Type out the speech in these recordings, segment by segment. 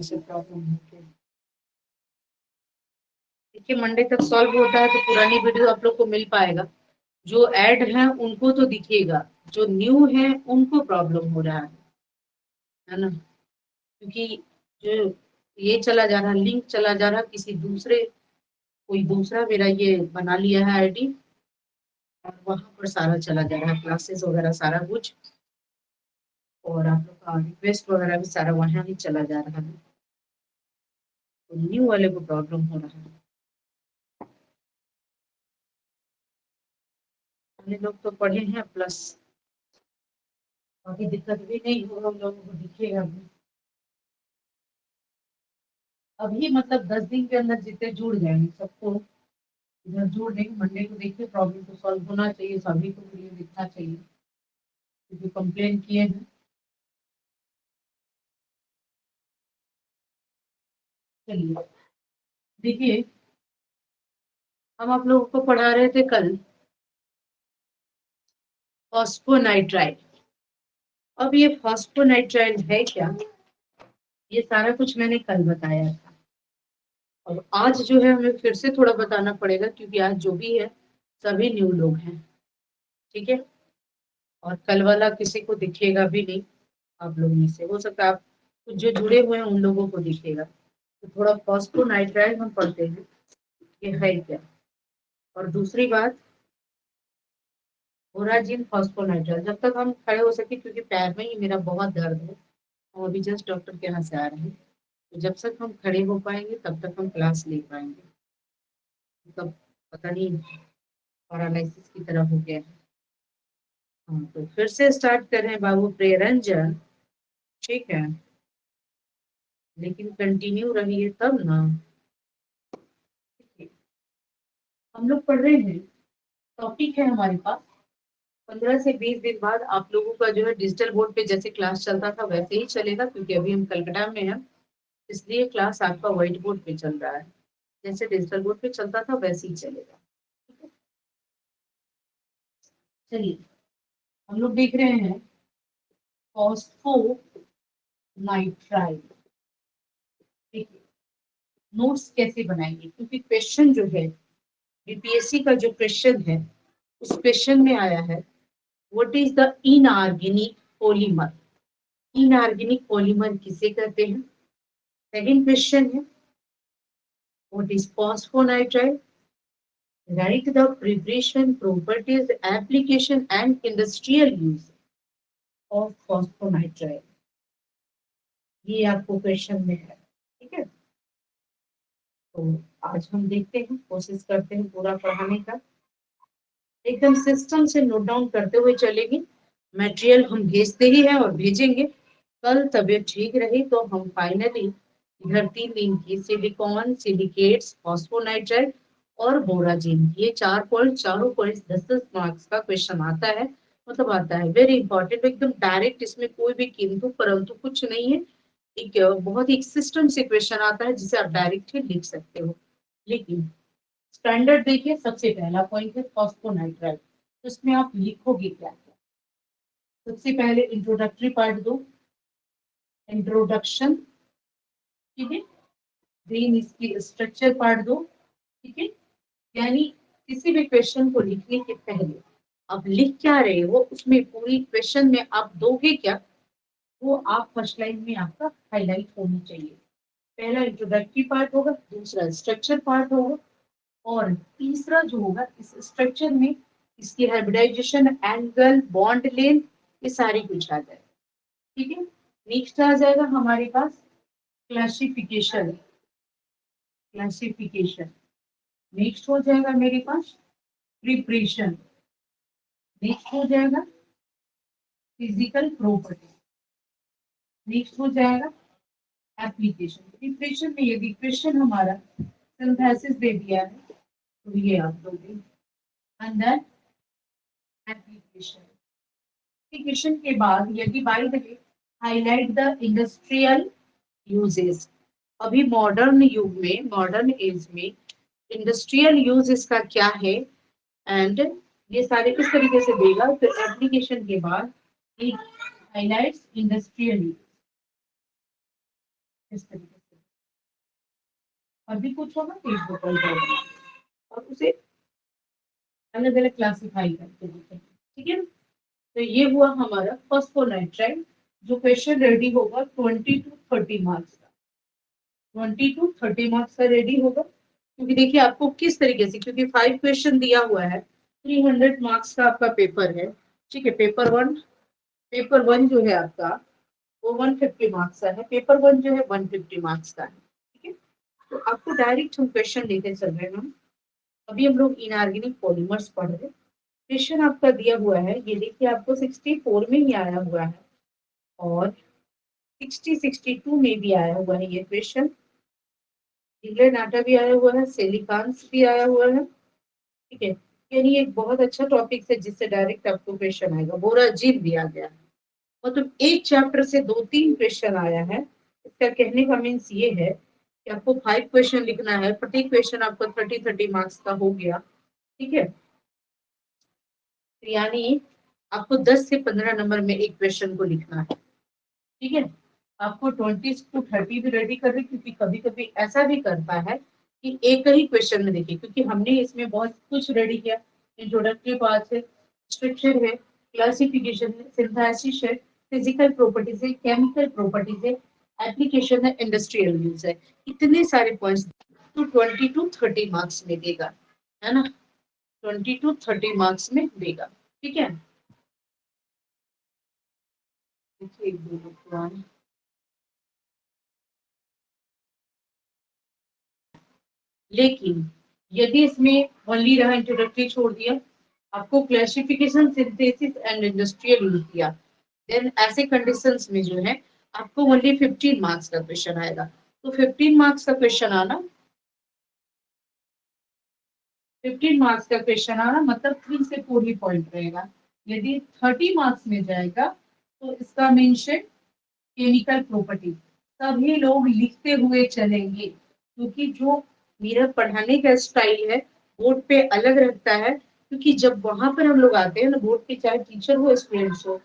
से प्रॉब्लम होती है। देखिए मंडे तक सॉल्व होता है तो पुरानी वीडियो आप लोग को मिल पाएगा। जो ऐड है उनको तो दिखेगा, जो न्यू है उनको प्रॉब्लम हो रहा है ना, क्योंकि जो ये चला जा रहा, लिंक चला जा रहा किसी दूसरे, कोई दूसरा मेरा ये बना लिया है आईडी और वहां पर सारा चला जा रहा है, क्लासेस वगैरह सारा कुछ, और आप लोग का रिक्वेस्ट वगैरह भी सारा वहां ही चला जा रहा है, तो न्यू वाले को प्रॉब्लम हो रहा है। हमने लोग तो पढ़े हैं प्लस, अभी दिक्कत भी नहीं होगा, हम लोगों को दिखेगा भी। अभी मतलब 10 दिन के अंदर जितने जुड़ जाएंगे सबको इधर जोड़ देंगे, मंडे को देखिए प्रॉब्लम तो सॉल्व होना चाहिए, सभी को वीडियो दिखना चाहिए क्योंकि कंप्लेन किए हैं। चलिए देखिए, हम आप लोगों को पढ़ा रहे थे कल फॉस्फोनाइट्राइल। अब ये फॉस्फोनाइट्राइल है क्या, ये सारा कुछ मैंने कल बताया था, और आज जो है हमें फिर से थोड़ा बताना पड़ेगा क्योंकि आज जो भी है सभी न्यू लोग हैं, ठीक है। और कल वाला किसी को दिखेगा भी नहीं, आप लोग में से हो सकता है आप कुछ जो जुड़े हुए हैं उन लोगों को दिखेगा। तो थोड़ा फॉस्फोनाइट्राइल हम पढ़ते हैं ये है क्या। और दूसरी बात ओराजिन फॉस्फोनाइट्राइल, जब तक हम खड़े हो सके क्योंकि पैर में ही मेरा बहुत दर्द है, हम अभी जस्ट डॉक्टर के यहाँ से आ रहे हैं, तो जब तक हम खड़े हो पाएंगे तब तक हम क्लास ले पाएंगे, मतलब पता नहीं पैरालिसिस की तरह हो गया है। हाँ तो फिर से स्टार्ट कर रहे हैं बाबू प्रेरंजन, ठीक है, लेकिन कंटिन्यू रहिए तब ना। हम लोग पढ़ रहे हैं, टॉपिक है हमारे पास 15 से 20 दिन बाद आप लोगों का जो है डिजिटल बोर्ड पे जैसे क्लास चलता था वैसे ही चलेगा, क्योंकि अभी हम कलकत्ता में हैं, इसलिए क्लास आपका व्हाइट बोर्ड पे चल रहा है, जैसे डिजिटल बोर्ड पे चलता था वैसे ही चलेगा। चलिए हम लोग देख रहे हैं फॉस्फोनाइट्राइल। देखिए नोट्स कैसे बनाएंगे, क्योंकि क्वेश्चन जो है बीपीएससी का जो क्वेश्चन है उस क्वेश्चन में आया है what is the inorganic polymer, inorganic polymer किसे कहते हैं। सेकंड क्वेश्चन है what is phosphonitrile, write the preparation properties application and industrial use of phosphonitrile, ये आपको क्वेश्चन में है, ठीक है। तो आज हम देखते हैं, कोशिश करते हैं पूरा पढ़ाने का, एकदम सिस्टम से नोट डाउन करते हुए चलेंगे। मटेरियल हम भेजते ही हैं और भेजेंगे। कल तबीयत ठीक रही तो हम फाइनली इधर 3 दिन की सिलिकॉन, सिलिकेट्स, फॉस्फोनाइट्राइड और बोराजिन, ये 4 पॉइंट, चारों पॉइंट 10-10 मार्क्स का क्वेश्चन आता है, मतलब आता है वेरी इंपॉर्टेंट, एकदम डायरेक्ट, इसमें कोई भी किंतु परंतु कुछ नहीं है। एक बहुत ही सिस्टम से क्वेश्चन आता है जिसे आप डायरेक्ट ही लिख सकते हो। लेकिन स्टैंडर्ड देखिए, सबसे पहला पॉइंट है फॉस्फोनाइट्राइल, तो इसमें आप लिखोगे क्या क्या। सबसे पहले इंट्रोडक्टरी पार्ट दो, इंट्रोडक्शन, ठीक है। देन इसकी स्ट्रक्चर पार्ट दो, ठीक है। यानी किसी भी क्वेश्चन को लिखने के पहले आप लिख क्या रहे हो, उसमें पूरी क्वेश्चन में आप दोगे क्या, वो आप फर्स्ट लाइन में आपका हाईलाइट होनी चाहिए। पहला इंट्रोडक्टरी पार्ट होगा, दूसरा स्ट्रक्चर पार्ट होगा, और तीसरा जो होगा इस स्ट्रक्चर में इसकी हाइब्रिडाइजेशन, एंगल, बॉन्ड लेंथ, ये सारी कुछ आ जाएगा, ठीक है। नेक्स्ट आ जाएगा हमारे पास क्लासिफिकेशन, क्लासिफिकेशन। नेक्स्ट हो जाएगा मेरे पास प्रिपरेशन, नेक्स्ट हो जाएगा फिजिकल प्रॉपर्टी, नेक्स्ट हो जाएगा एप्लीकेशन। प्रिपरेशन में यदि क्वेश्चन हमारा सिंथेसिस दे दिया है तो ये आप दोगे, एंड देन एप्लीकेशन। एप्लीकेशन के बाद यदि by the way highlight the industrial uses, अभी मॉडर्न युग में, मॉडर्न एज में इंडस्ट्रियल यूज इसका क्या है, एंड ये सारे किस तरीके से देगा, तो एप्लीकेशन के बाद हाइलाइट्स इंडस्ट्रियल यूज, इस तरीके से अभी कुछ होगा पेज बदल जाएगा और उसे अलग अलग क्लासिफाई करके देखेंगे, ठीक है। तो ये हुआ हमारा फॉस्फोनाइट्राइड, जो क्वेश्चन रेडी होगा 20 to 30 मार्क्स का, 20 to 30 मार्क्स का रेडी होगा। क्योंकि देखिए आपको किस तरीके से, क्योंकि 5 क्वेश्चन दिया हुआ है, 300 मार्क्स का आपका पेपर है, ठीक है। पेपर वन जो है आपका वो 150 मार्क्स का है, पेपर वन जो है 150 मार्क्स का है, ठीक है। तो आपको डायरेक्ट हम क्वेश्चन लेके चल रहे हैं हम। अभी हम लोग इनऑर्गेनिक पॉलीमर्स पढ़ रहे हैं। क्वेश्चन आपका दिया हुआ है, ये देखिए आपको 64 में ही आया हुआ है और 62 में भी आया हुआ है ये क्वेश्चन। इंग्लैंड आटा भी आया हुआ है, सिलिकॉन्स भी आया हुआ है, ठीक है। यानी एक बहुत अच्छा टॉपिक है जिससे डायरेक्ट आपको क्वेश्चन आएगा। बोराजिल भी आ गया है, मतलब एक चैप्टर से 2-3 क्वेश्चन आया है। इसका कहने का मीन्स ये है कि आपको 5 क्वेश्चन लिखना है, प्रत्येक क्वेश्चन आपको 30-30 मार्क्स का हो गया, ठीक है। तो यानी आपको 10 से 15 नंबर में एक क्वेश्चन को लिखना है, ठीक है। आपको 20 to 30 भी रेडी कर रहे, क्योंकि कभी कभी ऐसा भी करता है कि एक ही क्वेश्चन में देखिए, क्योंकि हमने इसमें बहुत कुछ रेडी किया। इंट्रोडक्टरी पार्ट है, स्ट्रक्चर है, क्लासिफिकेशन है, सिंथेसिस है, फिजिकल प्रॉपर्टीज है, केमिकल प्रॉपर्टीज है, एप्लीकेशन है, इंडस्ट्रियल यूज है, इतने सारे पॉइंट्स। तो 20 to 30 मार्क्स में देगा, है ना, 20 to 30 मार्क्स में देगा, ठीक है। देखिए एक दो लेकिन यदि इसमें ओनली रहा इंट्रोडक्टरी छोड़ दिया, आपको classification, synthesis and industrial use दिया, देन ऐसे कंडीशंस में जो है आपको ओनली 15 मार्क्स का क्वेश्चन आएगा। तो 15 मार्क्स का क्वेश्चन आना, 15 मार्क्स का क्वेश्चन आना मतलब 3 से 4 ही पॉइंट रहेगा। यदि 30 मार्क्स में जाएगा तो इसका मेंशन केमिकल प्रॉपर्टी, सभी लोग लिखते हुए चलेंगे, क्योंकि जो मेरा पढ़ाने का स्टाइल है बोर्ड पे अलग रहता है। क्योंकि जब वहां पर हम लोग आते हैं ना बोर्ड पे, चाहे टीचर हो स्टूडेंट्स हो,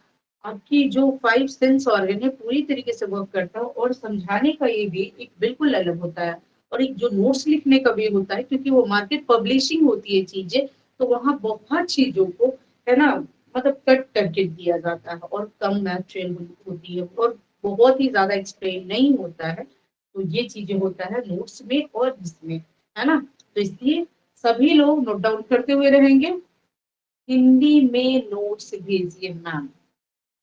आपकी जो 5 सेंस ऑर्गन है पूरी तरीके से वर्क करता है, और समझाने का ये भी एक बिल्कुल अलग होता है। और एक जो नोट्स लिखने का भी होता है, क्योंकि वो मार्केट पब्लिशिंग होती है चीजें, तो वहाँ बहुत चीजों को, है ना, मतलब कट करके दिया जाता है और कम मैथ्रियल होती है और बहुत ही ज्यादा एक्सप्लेन नहीं होता है। तो ये चीजें होता है नोट्स में और इसमें, है ना। तो इसलिए सभी लोग नोट डाउन करते हुए रहेंगे, हिंदी में नोट्स भेजिए मैम।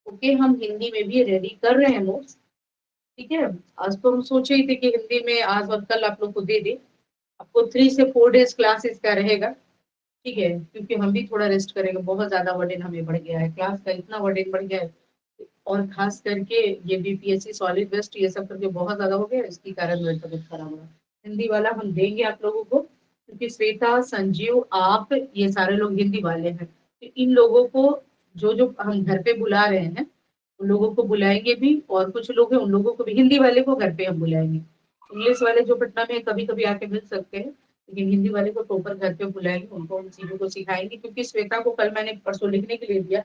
ओके, हम हिंदी में भी रेडी कर रहे हैं नोट्स, ठीक है। आज तो हम सोचे ही थे कि हिंदी में आज और कल आप लोग को दे दे। आपको 3 से 4 डेज क्लासेस का रहेगा, ठीक है, क्योंकि हम भी थोड़ा रेस्ट करेंगे, बहुत ज्यादा वर्डन हमें बढ़ गया है, क्लास का इतना वर्डन बढ़ गया है। और खास करके ये बीपीएससी सॉलिड वेस्ट ये सब करके बहुत ज्यादा हो गया, इसके कारण मेरी तबीयत खराब हुआ। हिंदी वाला हम देंगे आप लोगों को, क्योंकि श्वेता, संजीव, आप ये सारे लोग हिंदी वाले हैं, तो इन लोगों को जो जो हम घर पे बुला रहे हैं उन लोगों को बुलाएंगे भी, और कुछ लोग हैं उन लोगों को भी, हिंदी वाले को घर पे हम बुलाएंगे। इंग्लिश वाले जो पटना में कभी कभी आके मिल सकते हैं, लेकिन हिंदी वाले को प्रॉपर घर पे बुलाएंगे, उनको उन चीजों को सिखाएंगे। क्योंकि श्वेता को कल मैंने परसों लिखने के लिए दिया,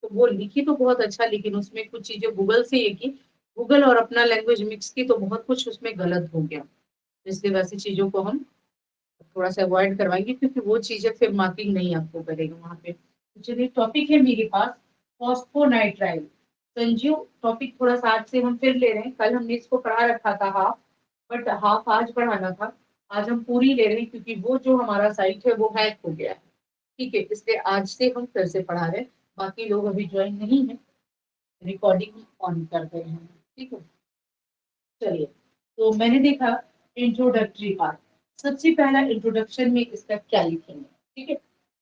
तो वो लिखी तो बहुत अच्छा, लेकिन उसमें कुछ चीजें गूगल से ये की, गूगल और अपना लैंग्वेज मिक्स की, तो बहुत कुछ उसमें गलत हो गया। इसलिए वैसी चीजों को हम थोड़ा सा अवॉइड करवाएंगे, क्योंकि वो चीजें फिर मार्किंग नहीं आपको करेगा वहां पे। तो चलिए टॉपिक है मेरे पास फॉस्फोनाइट्राइल। संजीव टॉपिक थोड़ा सा आज से हम फिर ले रहे हैं, कल हमने इसको पढ़ा रखा था हाफ, बट हाफ आज पढ़ाना था, आज हम पूरी ले रहे हैं, क्योंकि वो जो हमारा साइट है वो हैक हो गया है, ठीक है। इसलिए आज से हम फिर से पढ़ा रहे हैं, बाकी लोग अभी ज्वाइन नहीं है, रिकॉर्डिंग ऑन कर रहे हैं, ठीक है। चलिए, तो मैंने देखा इंट्रोडक्टरी पार्ट, सबसे पहला इंट्रोडक्शन में इसका क्या लिखेंगे, ठीक है।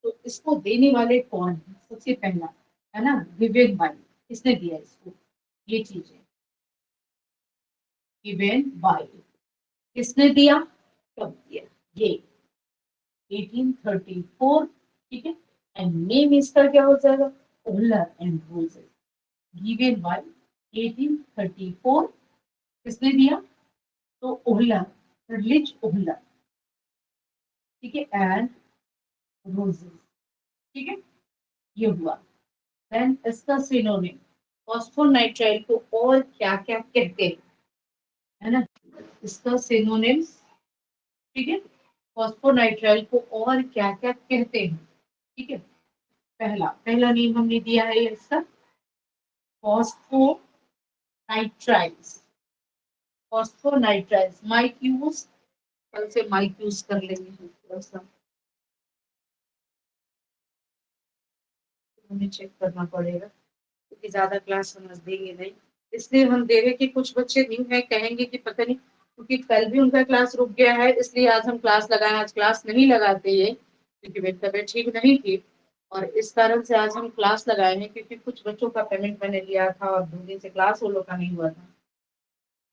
तो इसको देने वाले कौन है, सबसे पहला है ना विवेक भाई, किसने दिया इसको, ये चीजें विवेक भाई किसने दिया, कब दिया, ये 1834, ठीक है। एंड नेम इसका क्या हो जाएगा, ओहलर एंड रोजेस, गिवन बाय 1834, किसने दिया, तो ओहलर, रिच ओहलर, ठीक है, एंड रोजेस, ठीक है, ये हुआ। देन इसका सिनोनिम, फॉस्फोनाइट्राइल को और क्या क्या कहते हैं, है ना, इसका सिनोनिम्स, ठीक है। फॉस्फोनाइट्राइल को और क्या क्या कहते हैं, ठीक है। पहला पहला नेम हमने दिया है इसका फॉस्फोनाइट्राइल्स, फॉस्फोनाइट्राइल्स। माइक यूज, कल से माइक यूज कर लेंगे थोड़ा सा, हमें चेक करना पड़ेगा क्योंकि ज्यादा क्लास समझ देंगे नहीं, इसलिए हम दे रहे कि कुछ बच्चे न्यू है, कहेंगे कि पता नहीं, क्योंकि कल भी उनका क्लास रुक गया है, इसलिए आज हम क्लास लगाए। आज क्लास नहीं लगाते ये क्योंकि मेरी तबीयत ठीक नहीं थी, और इस कारण से आज हम क्लास लगाए हैं, क्योंकि कुछ बच्चों का पेमेंट मैंने लिया था और 2 दिन से क्लास वो लोग का नहीं हुआ था,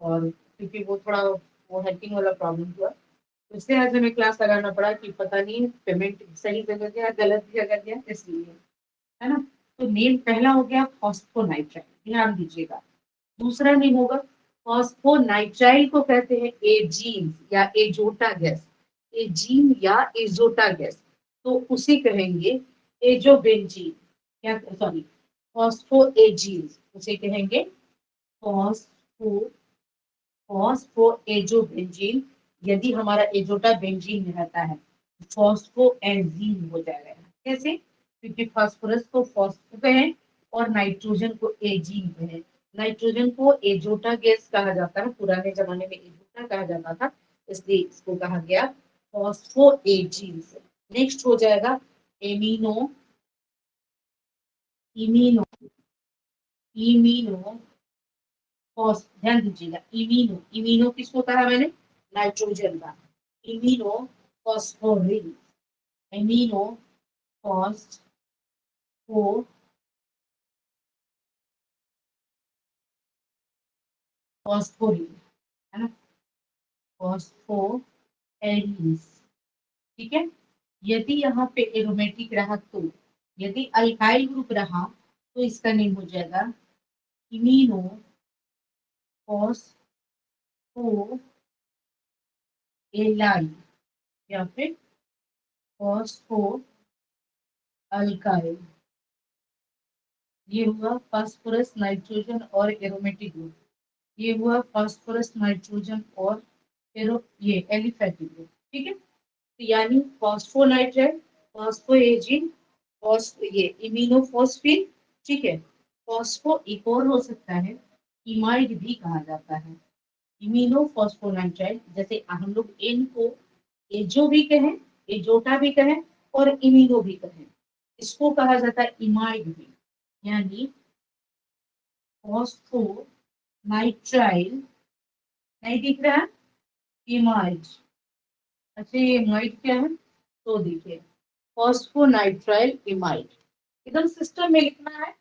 और क्योंकि वो थोड़ा वो हैकिंग वाला प्रॉब्लम हुआ, तो इसलिए आज हमें क्लास लगाना पड़ा कि पता नहीं पेमेंट सही जगह गया गलत जगह गया, इसलिए, है ना। तो नेम पहला हो गया फॉस्फोनाइट्राइल, ध्यान दीजिएगा। दूसरा नेम होगा फॉस्फोनाइट्राइल को कहते हैं एजीन या एजोटा गैस, एजीन या एजोटा गैस, तो उसे कहेंगे एजोबेंजीन, क्या सॉरी फॉस्फोएजीन, उसे कहेंगे फॉस्फो फॉस्फोएजोबेंजीन। यदि हमारा एजोटा बेंजीन में रहता है फॉस्फोएंजीन हो जाएगा। कैसे? क्योंकि फास्फोरस को फॉस्फो कहें और नाइट्रोजन को एजीन कहें। नाइट्रोजन को एजोटा गैस कहा जाता है, पुराने जमाने में एजोटा कहा जाता था, इसलिए इसको कहा गया फॉस्फोएजीन। नेक्स्ट हो जाएगा एमिनो, इमिनो, इमिनो ध्यान दीजिएगा, इमिनो, इमिनो किसको कहा मैंने? नाइट्रोजन का। Imino phosphoryl, imino phospho phosphoryl, है ना, फॉस्फोएरिल्स, ठीक है। यदि यहाँ पे एरोमेटिक रहा तो, यदि अल्काइल ग्रुप रहा तो इसका नेम हो जाएगा इमिनो फॉस्फोएलाइल या फिर फॉस्फो अल्काइल। ये हुआ फास्फोरस, नाइट्रोजन और एरोमेटिक ग्रुप, ये हुआ फास्फोरस, नाइट्रोजन और ये एलिफेटिक ग्रुप, ठीक है। तो यानी फॉस्फोनाइट्राइल, फॉस्फोएजिन, ये इमिनोफॉस्फिन, ठीक है। फॉस्फो एक और हो सकता है, इमाइड भी कहा जाता है। इमिनोफॉस्फोनाइट्राइल, जैसे हम लोग एन को एजो भी कहें, एजोटा भी कहें और इमिनो भी कहें, इसको कहा जाता है इमाइड भी, यानी फॉस्फोनाइट्राइल। नहीं दिख रहा है? इमाइड। अच्छा ये इमाइड क्या है? तो देखिए फॉस्फोनाइट्राइल इमाइड, एकदम सिस्टम में लिखना है,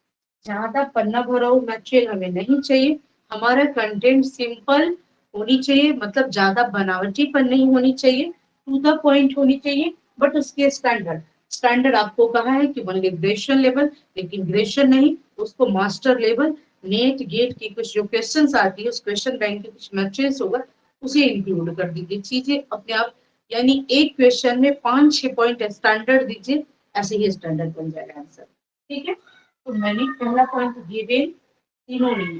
ज्यादा पन्ना भरा हो मैचुअल हमें नहीं चाहिए, हमारा कंटेंट सिंपल होनी चाहिए, मतलब ज्यादा बनावटीपन नहीं होनी चाहिए, टू द पॉइंट होनी चाहिए, बट उसके स्टैंडर्ड, स्टैंडर्ड आपको कहा है कि बोलेंगे ग्रेजुएशन लेवल, लेकिन ग्रेजुएशन नहीं, उसको मास्टर लेवल, नेट गेट की कुछ जो क्वेश्चन आती है उस क्वेश्चन बैंक के कुछ मैचेस होगा, उसे इंक्लूड कर दीजिए, चीजें अपने आप, यानी एक क्वेश्चन में 5-6 पॉइंट स्टैंडर्ड दीजिए, ऐसे ही स्टैंडर्ड बन जाएगा आंसर, ठीक है। तो मैंने पहला पॉइंट गिवन सिनोनिम,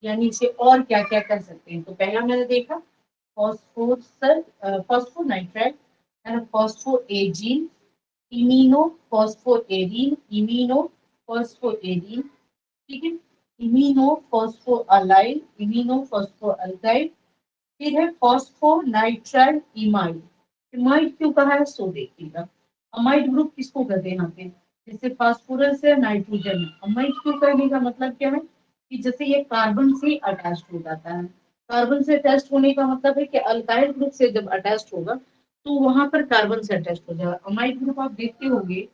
यानी इसे और क्या क्या कर सकते हैं, तो पहला मैंने देखा फॉस्फोसर, फॉस्फोनाइट्राइल, फॉस्फोएजिन, इमिनो फॉस्फोएरिन, इमिनो फॉस्फोएरिन, ठीक है। इमिनो फॉस्फोअलाइल, इमिनो फॉस्फोअल्काइल, फिर है फॉस्फोनाइट्राइल इमाइड। इमाइड क्यों कहा है सो देखिएगा, अमाइड ग्रुप किसको कहते हैं यहाँ पे, जैसे फास्फोरस है, नाइट्रोजन है, अमाइड क्यों कहने का मतलब क्या है कि जैसे ये कार्बन से अटैच हो जाता है, कार्बन से अटैच होने का मतलब है कि अल्काइल ग्रुप से जब अटैच होगा तो वहां पर कार्बन से अटैच हो जाएगा। अमाइड ग्रुप आप देखते होंगे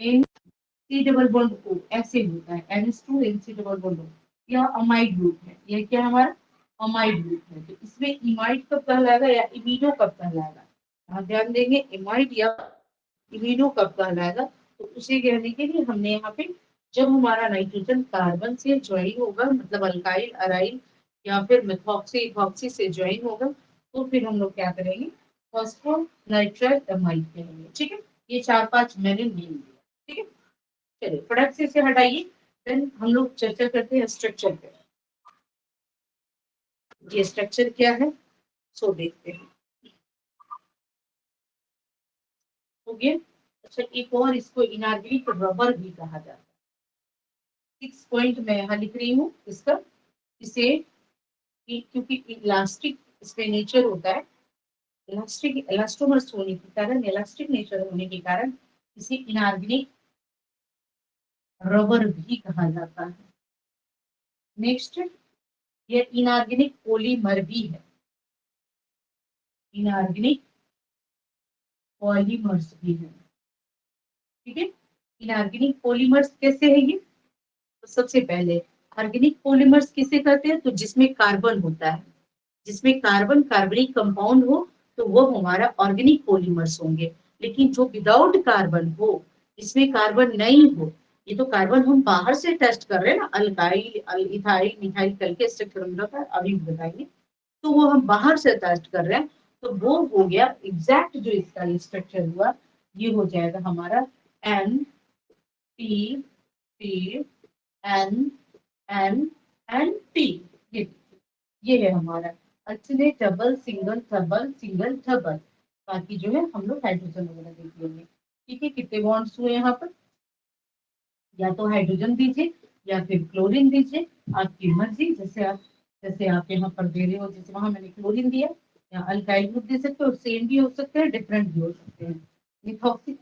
N C double bond O ऐसे होता है, NH2 NC डबल बॉन्ड ओ, यह अमाइड ग्रुप है, यह क्या हमारा अमाइड ग्रुप है, तो इसमें इमाइड कब कहलाएगा या इमिनो कब कहलाएगा, यहाँ ध्यान देंगे, इमाइड या इमिनो कब कहलाएगा, तो उसे कहने के लिए हमने यहाँ पे जब हमारा नाइट्रोजन कार्बन से ज्वाइन होगा, मतलब अल्काइल अराइल या फिर मिथॉक्सी इथॉक्सी से ज्वाइन होगा, तो फिर हम लोग क्या करेंगे फॉस्फोनाइट्राइल अमाइड कहेंगे, ठीक है। ये 4-5 मैंने नेम दिया, ठीक है। चलिए प्रोडक्ट से इसे हटाइए, देन हम लोग चर्चा करते हैं स्ट्रक्चर पे। ये स्ट्रक्चर क्या है, सो देखते हैं। हो गया। अच्छा, एक और, इसको इनऑर्गेनिक रबर भी कहा जाता है। 6 पॉइंट मैं यहाँ लिख रही हूँ इसका, इसे क्योंकि इलास्टिक इसमें नेचर होता है, इलास्टिक इलास्टोमर्स होने के कारण, इलास्टिक नेचर होने के कारण इसे इनऑर्गेनिक रबर भी कहा जाता है। नेक्स्ट, ये इनऑर्गेनिक पॉलीमर भी है, इनऑर्गेनिक पॉलीमर्स भी है। ठीक है, इनऑर्गेनिक पॉलीमर्स कैसे है ये, तो सबसे पहले ऑर्गेनिक पॉलीमर्स किसे कहते हैं, तो जिसमें कार्बन होता है, जिसमें कार्बन कार्बनिक कंपाउंड हो तो वो हमारा ऑर्गेनिक पॉलीमर्स होंगे। लेकिन जो विदाउट कार्बन हो, जिसमें कार्बन नहीं हो, ये तो कार्बन हम बाहर से टेस्ट कर रहे हैं ना, अल्काइल इथाइल मिथाइल करके स्ट्रक्चर हम लोग का अभी बताएंगे, तो वो हम बाहर से टेस्ट कर रहे हैं, तो वो हो गया एग्जैक्ट जो इसका स्ट्रक्चर हुआ, ये हो जाएगा हमारा N P P N N N T. ये है हमारा अल्टरनेट डबल सिंगल डबल। बाकी जो है हम लोग हाइड्रोजन वगैरह देख लेंगे। ठीक है, कितने बॉन्ड्स हुए यहाँ पर, या तो हाइड्रोजन दीजिए या फिर क्लोरीन दीजिए, आपकी मर्जी, जैसे आप यहाँ पर दे रहे हो, जैसे वहां मैंने क्लोरीन दिया, या अल्काइल ग्रुप दे सकते हो, सेम भी हो सकते हैं, डिफरेंट भी हो सकते हैं। मिथॉक्सी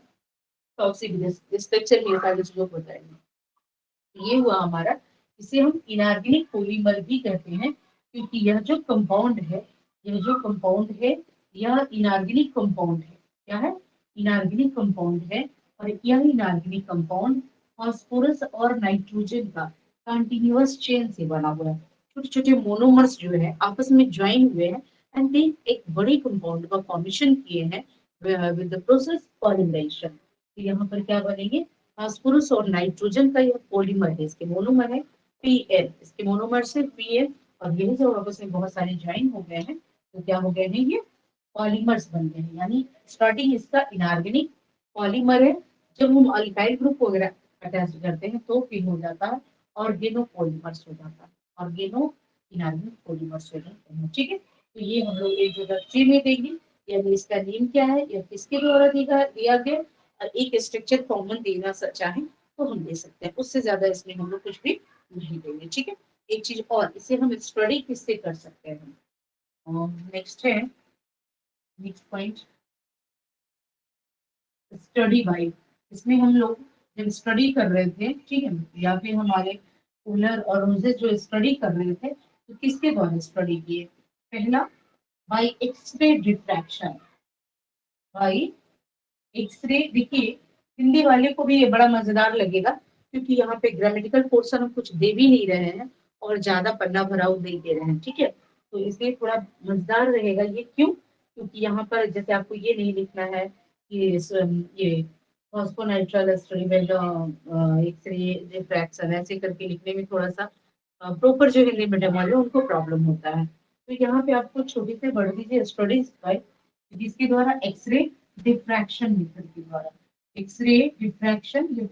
टॉक्सिक स्ट्रक्चर में सारी चीजों को बताएंगे। ये हुआ हमारा, इसे हम इनऑर्गेनिक पॉलीमर भी कहते हैं, क्योंकि यह जो कंपाउंड है, यह जो कंपाउंड है, यह इनऑर्गेनिक कंपाउंड है। क्या है, इनऑर्गेनिक कंपाउंड है। और यह इनऑर्गेनिक कंपाउंड फास्फोरस और नाइट्रोजन का कंटिन्यूअस चेन से बना हुआ है। छोटे छोटे मोनोमर्स जो है आपस में ज्वाइन हुए हैं, एंड दे एक बड़े कंपाउंड का फॉर्मेशन किए हैं विद द प्रोसेस पॉलिमराइजेशन। तो यहाँ पर क्या बनेंगे, फास्फोरस और नाइट्रोजन का यह पॉलीमर है, इसके मोनोमर है Pn, इसके मोनोमर से Pn, और यही जब आपस में बहुत सारे ज्वाइन हो गए हैं तो क्या हो गए हैं, ये पॉलीमर्स बन गए हैं। यानी स्टार्टिंग इसका इनऑर्गेनिक पॉलीमर है, जब हम अल्काइल ग्रुप वगैरह अटैच करते हैं तो फिर हो जाता है ऑर्गेनो पॉलीमर्स हो जाता है, ऑर्गेनो इनऑर्गेनिक पॉलीमर्स हो जाते हैं। ठीक है, तो ये हम लोग इंट्रोडक्टरी में देंगे, यानी इसका नेम क्या है या किसके द्वारा दिया गया, और एक स्ट्रक्चर कॉमन देना चाहे तो हम दे सकते हैं, उससे ज्यादा इसमें हम लोग कुछ भी नहीं देंगे। ठीक है, एक चीज और, इसे हम स्टडी किससे कर सकते हैं, नेक्स्ट है, नेक्स्ट पॉइंट, स्टडी बाय। इसमें हम लोग जब स्टडी कर रहे थे, ठीक है, या फिर हमारे कूलर और रोजेस जो स्टडी कर रहे थे, तो किसके द्वारा स्टडी किए, पहला by X-ray diffraction, by X-ray. देखिए, हिंदी वाले को भी ये बड़ा मजेदार लगेगा, क्योंकि यहाँ पे ग्रामेटिकल पोर्शन हम कुछ दे भी नहीं रहे हैं और ज्यादा पन्ना भराव नहीं दे रहे हैं। ठीक है, तो इसलिए थोड़ा मजेदार रहेगा ये, क्यों, क्योंकि यहाँ पर जैसे आपको ये नहीं लिखना है कि ये फॉस्फोनाइट्राइल एक्सरे डिफ्रैक्शन ऐसे करके लिखने में थोड़ा सा प्रॉपर जो हिंदी मीडियम वाले उनको प्रॉब्लम होता है। तो यहाँ पे आपको छोटी से बढ़ दीजिए स्टडीज बाय, जिसके द्वारा एक्सरे डिफ्रैक्शन मेथड के द्वारा, एक्सरे डिफ्रैक्शन या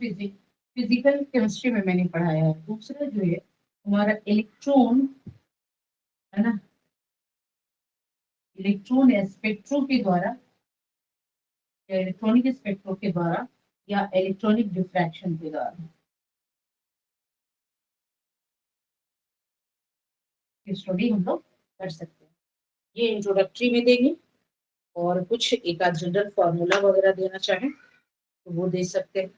फिजिकल केमिस्ट्री में मैंने पढ़ाया है। दूसरा जो है हमारा इलेक्ट्रॉन, है ना, इलेक्ट्रॉन या स्पेक्ट्रो के द्वारा, या इलेक्ट्रॉनिक स्पेक्ट्रो के द्वारा, या इलेक्ट्रॉनिक डिफ्रैक्शन के द्वारा स्टडी हम लोग कर सकते हैं। ये इंट्रोडक्टरी में देंगे, और कुछ एक आध जनरल फॉर्मूला वगैरह देना चाहें तो वो दे सकते हैं।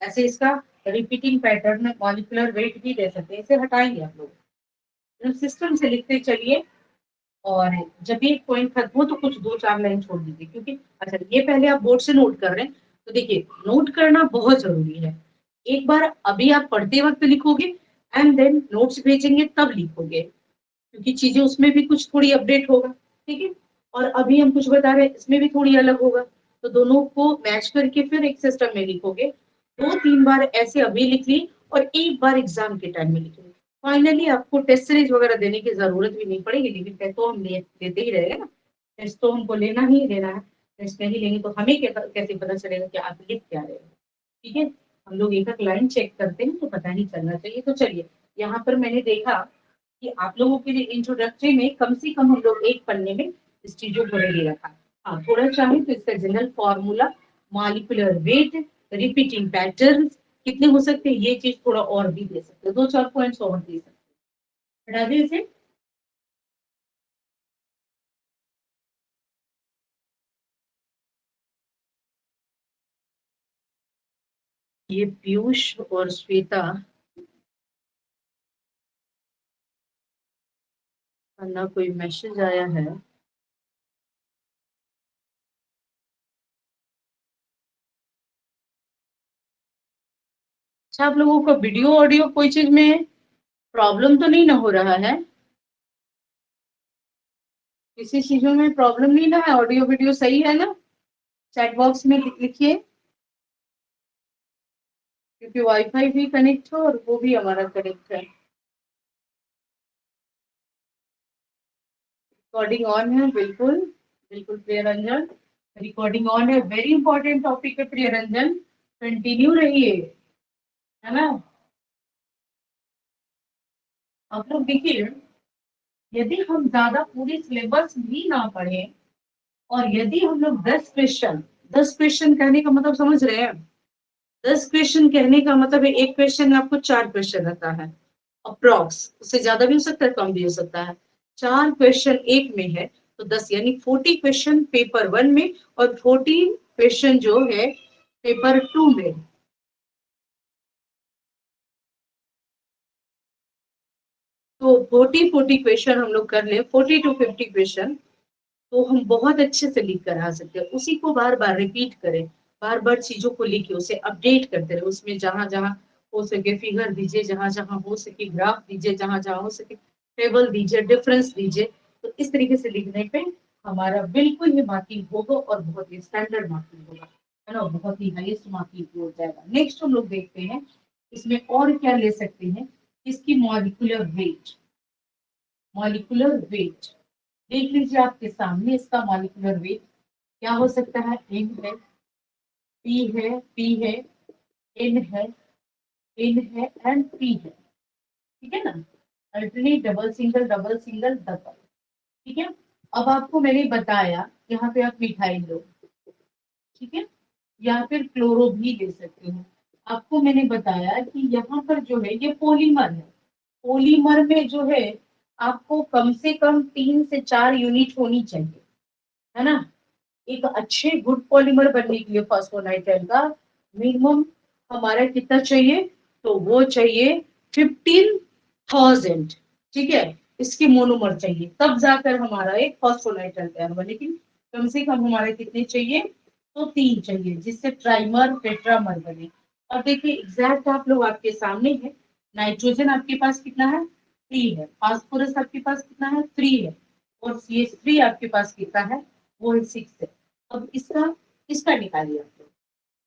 ऐसे इसका रिपीटिंग पैटर्न मॉलिक्यूलर वेट भी दे सकते हैं, इसे हटाएंगे आप लोग, सिस्टम से लिखते चलिए, और जब भी एक पॉइंट खत्म हो तो कुछ 2-4 लाइन छोड़ दीजिए, क्योंकि अच्छा ये पहले आप बोर्ड से नोट कर रहे हैं, तो देखिए नोट करना बहुत जरूरी है। एक बार अभी आप पढ़ते वक्त लिखोगे, एंड देन नोट्स भेजेंगे तब लिखोगे, क्योंकि चीजें उसमें भी कुछ थोड़ी अपडेट होगा। ठीक है, और अभी हम कुछ बता रहे हैं इसमें भी थोड़ी अलग होगा, तो दोनों को मैच करके फिर एक सिस्टम में लिखोगे। 2-3 बार ऐसे अभी लिख ली, और एक बार एग्जाम के टाइम में लिख ली, फाइनली आपको टेस्ट सीरीज वगैरह देने की जरूरत भी नहीं पड़ेगी। लेकिन टेस्ट तो हम लेते ही रहेंगे ना, टेस्ट तो हमको लेना ही लेना है, टेस्ट नहीं लेंगे तो हमें कैसे पता चलेगा कि आप लिख क्या रहे हो। ठीक है, हम लोग एक एक लाइन चेक करते हैं तो पता नहीं चलना चाहिए। तो चलिए, यहाँ पर मैंने देखा कि आप लोगों के लिए इंट्रोडक्टरी में कम से कम हम लोग एक पन्ने में इस चीजों को रेडी रखा। हाँ, थोड़ा चाहे तो इसका general formula, molecular weight, repeating pattern कितने हो सकते हैं, ये चीज थोड़ा और भी दे सकते हैं, 2-4 पॉइंट्स और दे सकते हैं। हटा दें इसे। ये पीयूष और श्वेता का ना कोई मैसेज आया है। अच्छा, आप लोगों का वीडियो ऑडियो कोई चीज में प्रॉब्लम तो नहीं ना हो रहा है? किसी चीजों में प्रॉब्लम नहीं ना है? ऑडियो वीडियो सही है ना? चैट बॉक्स में लिखिए, क्योंकि वाईफाई भी कनेक्ट हो और वो भी हमारा कनेक्ट है। रिकॉर्डिंग ऑन है, बिल्कुल बिल्कुल प्रियरंजन, रिकॉर्डिंग ऑन है। वेरी इंपॉर्टेंट टॉपिक है प्रियरंजन, कंटिन्यू रहिए, है ना? आप लोग देखिए, यदि हम ज्यादा पूरी सिलेबस भी ना पढ़े और यदि हम लोग 10 क्वेश्चन, 10 क्वेश्चन कहने का मतलब समझ रहे हैं? 10 क्वेश्चन कहने का मतलब है एक क्वेश्चन में आपको 4 क्वेश्चन रहता है अप्रॉक्स, उससे ज्यादा भी हो सकता है, कम भी हो सकता है। 4 क्वेश्चन एक में है तो 10 यानी 40 क्वेश्चन पेपर 1 में और 40 क्वेश्चन जो है पेपर 2 में। तो 40 क्वेश्चन हम लोग कर ले, 40 to 50 क्वेश्चन, तो हम बहुत अच्छे से लिख कर आ सकते हैं। उसी को बार बार रिपीट करें, बार बार चीजों को लिखे, उसे अपडेट करते रहे, उसमें जहां जहां हो सके फिगर दीजिए, जहां जहां हो सके ग्राफ दीजिए, जहां जहां हो सके टेबल दीजिए, डिफरेंस दीजिए। तो इस तरीके से लिखने पे हमारा बिल्कुल ही मार्किंग होगा और बहुत ही स्टैंडर्ड मार्किंग होगा, है ना? बहुत ही हाईएस्ट मार्किंग हो जाएगा। नेक्स्ट हम लोग देखते हैं इसमें और क्या ले सकते हैं। इसकी मॉलिक्यूलर वेट, मॉलिक्यूलर वेट देख लीजिए आपके सामने। इसका मॉलिक्यूलर वेट क्या हो सकता है? एन है, पी है, पी है, एन है, एन है एंड पी है। ठीक है ना? Alternate, double single double. ठीक है। अब आपको मैंने बताया यहाँ पे आप मिथाइल लो, ठीक है, या फिर क्लोरो भी ले सकते हो। आपको मैंने बताया कि यहाँ पर जो है ये पॉलीमर है, पॉलीमर में जो है आपको कम से कम 3 से 4 यूनिट होनी चाहिए, है ना? एक अच्छे गुड पॉलीमर बनने के लिए फॉस्फोनाइट्राइल का मिनिमम हमारा कितना चाहिए? तो वो चाहिए 15,000। ठीक है, इसके मोनोमर चाहिए, तब जाकर हमारा एक फॉस्फोनाइट्राइल तैयार हुआ। लेकिन कम से कम हमारे कितने चाहिए? तो 3 चाहिए, जिससे ट्राइमर टेट्रामर बने। और देखिए एग्जैक्ट आप लोग आपके सामने है। नाइट्रोजन आपके पास कितना है? 3 है। फास्फोरस आपके पास कितना है? 3 है। और CH3 आपके पास कितना है? वो है 6 है। अब इसका इसका निकालिए आप लोग।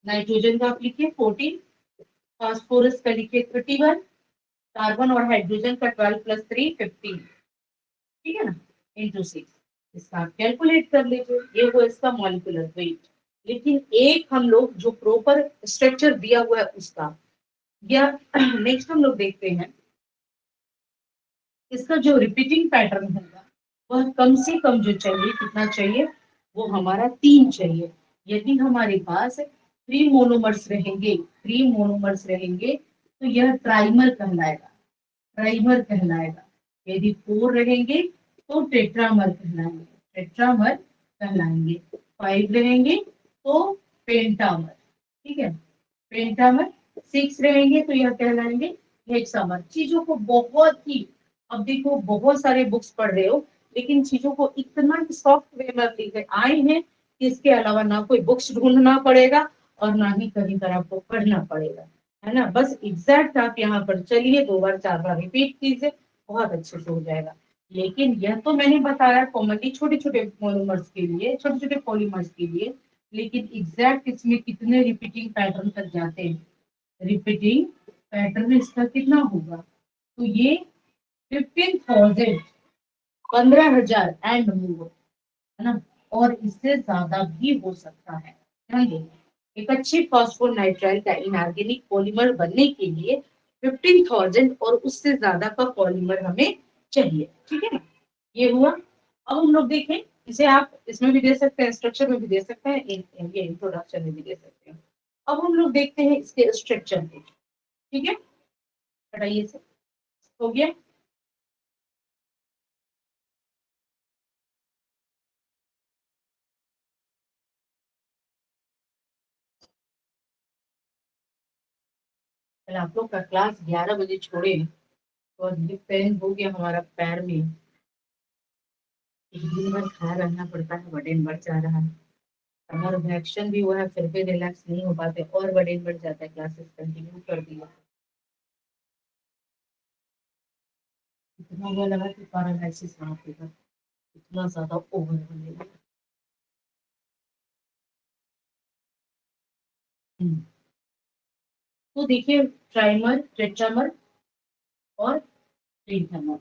नाइट्रोजन का आप लिखिए 14, फास्फोरस का लिखिए 31, कार्बन और हाइड्रोजन का 12 + 3 15। ठीक है ना? इंटू 6। इसका आप कैलकुलेट कर लीजिए, ये वो इसका मॉलिक्यूलर वेट। लेकिन एक हम लोग जो प्रॉपर स्ट्रक्चर दिया हुआ है उसका, या नेक्स्ट हम लोग देखते हैं इसका जो रिपीटिंग पैटर्न होगा वह कम से कम जो चाहिए, कितना चाहिए? वो हमारा 3 चाहिए। यदि हमारे पास 3 मोनोमर्स रहेंगे तो यह ट्राइमर कहलाएगा, ट्राइमर कहलाएगा। यदि 4 रहेंगे तो टेट्रामर कहलाएंगे, टेट्रामर कहलाएंगे। 5 रहेंगे तो पेंटामर। ठीक है, पेंटामर। 6 रहेंगे तो यह कहलाएंगे हेक्सामर। चीजों को बहुत ही, अब देखो बहुत सारे बुक्स पढ़ रहे हो लेकिन चीजों को इतना सॉफ्ट वे में लिखे आए हैं कि इसके अलावा ना कोई बुक्स ढूंढना पड़ेगा और ना ही कहीं पर आपको पढ़ना पड़ेगा, है ना? बस एग्जैक्ट आप यहाँ पर चलिए, 2 बार 4 बार रिपीट कीजिए, बहुत अच्छे से हो जाएगा। लेकिन यह तो मैंने बताया कॉमनली छोटे छोटे मोनोमर्स के लिए, छोटे छोटे पॉलीमर्स के लिए। लेकिन एग्जैक्ट इसमें कितने रिपीटिंग पैटर्न तक जाते हैं? रिपीटिंग पैटर्न इसका कितना होगा? तो ये 15,000, 15,000 एंड मोर, है ना? और इससे ज्यादा भी हो सकता है। ध्यान देंगे, एक अच्छे फॉस्फोनाइट्राइल का इनऑर्गेनिक पॉलीमर बनने के लिए 15,000 और उससे ज्यादा का पॉलीमर हमें चाहिए, ठीक है ना, ये हुआ। अब हम लोग देखें, इसे आप इसमें भी दे सकते हैं, स्ट्रक्चर में भी दे सकते हैं, ये इंट्रोडक्शन में भी दे सकते हैं। अब हम लोग देखते हैं इसके स्ट्रक्चर को, ठीक है, हटाइए से, हो गया। कल आप लोग का क्लास 11 बजे छोड़े और ये पेन हो गया हमारा पैर में, एक दिन भर खाया रहना पड़ता है, वजन बढ़ जा रहा है, हमारा रिएक्शन भी हुआ है, फिर भी रिलैक्स नहीं हो पाते और वजन बढ़ जाता है, क्लासेस कंटिन्यू कर दिया, इतना हुआ लगा कि पैरालिसिस ना होगा, इतना ज्यादा ओवर होने लगा। तो देखिए, ट्राइमर, टेट्रामर और पेंटामर,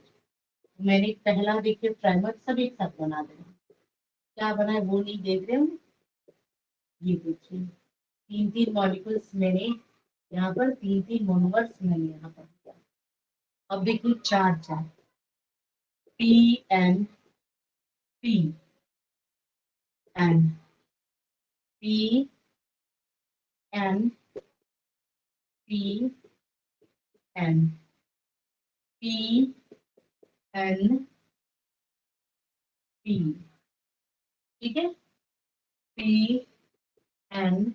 मैंने पहला देखिए प्राइमर सब एक साथ बना देना, क्या बना है वो नहीं देख रहे हम, ये देखिए तीन तीन मॉलिक्यूल्स मैंने यहाँ पर, तीन तीन मोनोमर्स मैंने यहाँ पर किया। अब देखिए चार चार, P N P N P N P N P N P, ठीक है, पी एन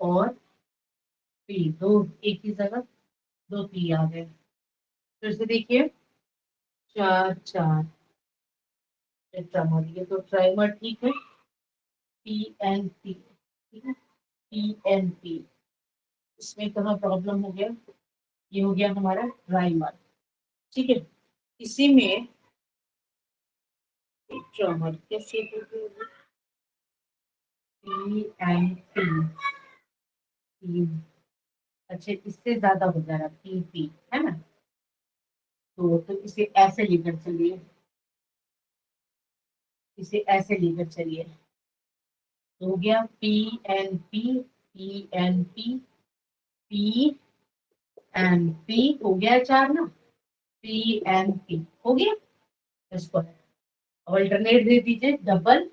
और पी, दो एक ही जगह दो पी आ गए। फिर से देखिए, चार चार टेट्रामर, ये तो ट्राइमर ठीक है, पी एन पी, ठीक है, पी एन पी, इसमें कहाँ प्रॉब्लम हो गया, ये हो गया हमारा ट्राइमर, ठीक है, इसी में टेट्रामर कैसे हो गया, पी एन पी, अच्छा इससे ज्यादा हो जा रहा पी पी, है ना, तो इसे ऐसे लेकर चलिए, इसे ऐसे लेकर चलिए, तो हो गया P N P, P N P, P N P, हो गया चार ना, पी एन पी हो गया, इसको अल्टरनेट दे दीजिए, double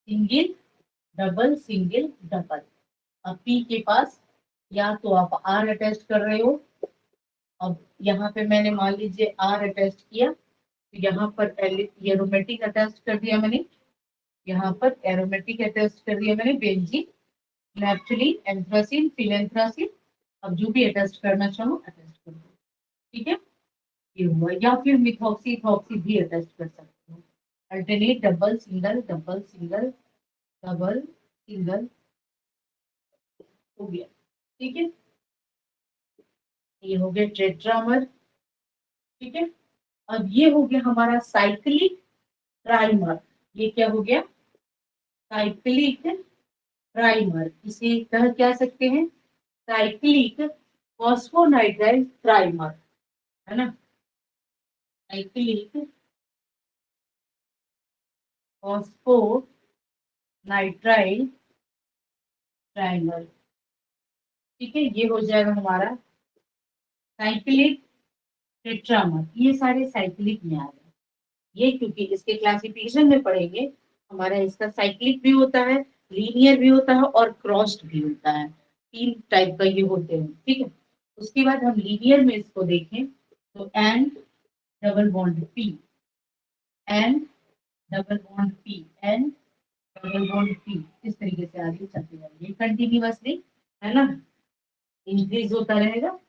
single double single double. अब पी के पास या तो आप आर अटैच कर रहे हो, अब यहाँ पे मैंने मान लीजिए आर अटैच किया, तो यहाँ पर एरोमेटिक अटैच कर दिया मैंने, यहाँ पर एरोमेटिक अटैच कर दिया मैंने, बेंजीन, नैप्थलीन, एंथ्रासीन, फिनेंथ्रासीन, अब जो भी अटैच करना चाहो अटैच कर दो, ठीक है, ये हुआ, या फिर मिथॉक्सी इथॉक्सी भी अटैच कर सकते हो, alternate double single double single double single, हो गया, ठीक है, ये हो गया टेट्रामर, ठीक है। अब ये हो गया हमारा साइक्लिक ट्राइमर, ये क्या हो गया, साइक्लिक ट्राइमर, इसे कह क्या सकते हैं, साइक्लिक फॉस्फोनाइट्राइल ट्राइमर, है ना, साइक्लिक फॉस्फोनाइट्राइल ट्राइमर, ठीक है, ये हो जाएगा हमारा साइक्लिक टेट्रामर, ये सारे साइक्लिक में आ गए, ये क्योंकि इसके क्लासिफिकेशन में पढ़ेंगे, हमारा इसका साइक्लिक भी होता है, लीनियर भी होता है और क्रॉस्ड भी होता है, तीन टाइप का ये होते हैं, ठीक है। उसके बाद हम लीनियर में इसको देखें, तो N double bond P, N double bond P, N double bond P, इस तरीके से आगे चलते जाएंगे कंटिन्यूअसली, है ना, इंक्रीज होता रहेगा।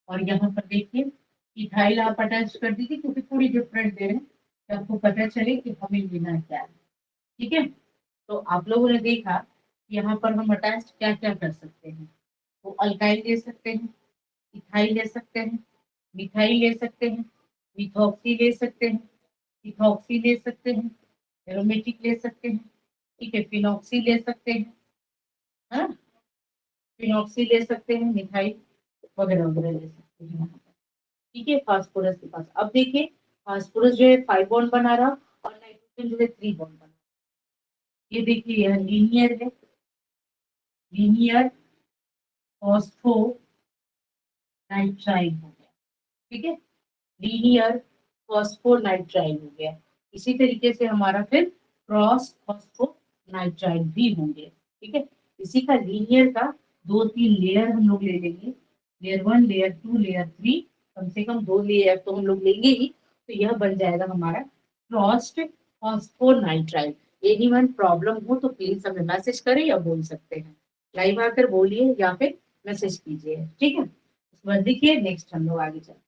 और यहाँ पर देखिए इथाइल आप अटैच कर दीजिए, क्योंकि थोड़ी डिफरेंट दे रहे हैं, कि आपको पता चले कि हमें लेना क्या है, ठीक है। तो आप लोगों ने देखा यहाँ पर हम अटैच क्या क्या कर सकते हैं, तो अल्काइल ले सकते हैं, इथाइल ले सकते हैं, मिथाइल ले सकते हैं, मिथॉक्सी ले सकते हैं, इथॉक्सी ले सकते हैं, एरोमेटिक ले सकते हैं, ठीक है, फिनॉक्सी ले सकते हैं, हाँ, फिनॉक्सी ले सकते हैं, मिथाइल वगैरह वगैरह ले सकते हैं यहाँ पर, ठीक है। फास्फोरस के पास अब देखिए, फास्फोरस जो है 5 बॉन्ड बना रहा और नाइट्रोजन जो है 3 बॉन्ड बना, ये देखिए यह लीनियर है, लीनियर फॉस्फोनाइट्राइल हो गया, ठीक है, लीनियर फॉस्फोनाइट्राइल हो गया। इसी तरीके से हमारा फिर क्रॉस फॉस्फोनाइट्राइल भी होंगे। ठीक है, इसी का लीनियर का 2-3 लेयर हम लोग ले लेंगे, लेयर 1, लेयर 2, लेयर 3, कम से कम 2 लेयर तो हम लोग लेंगे ही। तो यह बन जाएगा हमारा क्रॉस्ड फॉस्फोनाइट्राइल। एनी वन प्रॉब्लम हो तो प्लीज हमें मैसेज करें या बोल सकते हैं, लाइव आकर बोलिए या फिर मैसेज कीजिए। ठीक है, उसके बाद देखिए नेक्स्ट हम लोग आगे चलते हैं।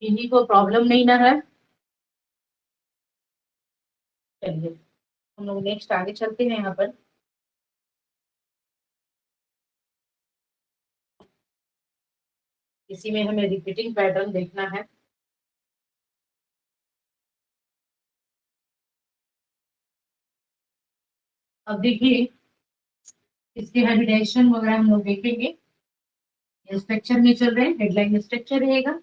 किन्हीं को प्रॉब्लम नहीं ना है? चलिए हम लोग नेक्स्ट आगे चलते हैं यहाँ पर। इसी में हमें रिपीटिंग पैटर्न देखना है। अब देखिए इसके हाइब्रिडाइजेशन वगैरह हम लोग देखेंगे। ये स्ट्रक्चर में चल रहे हैं, हेडलाइन स्ट्रक्चर रहेगा।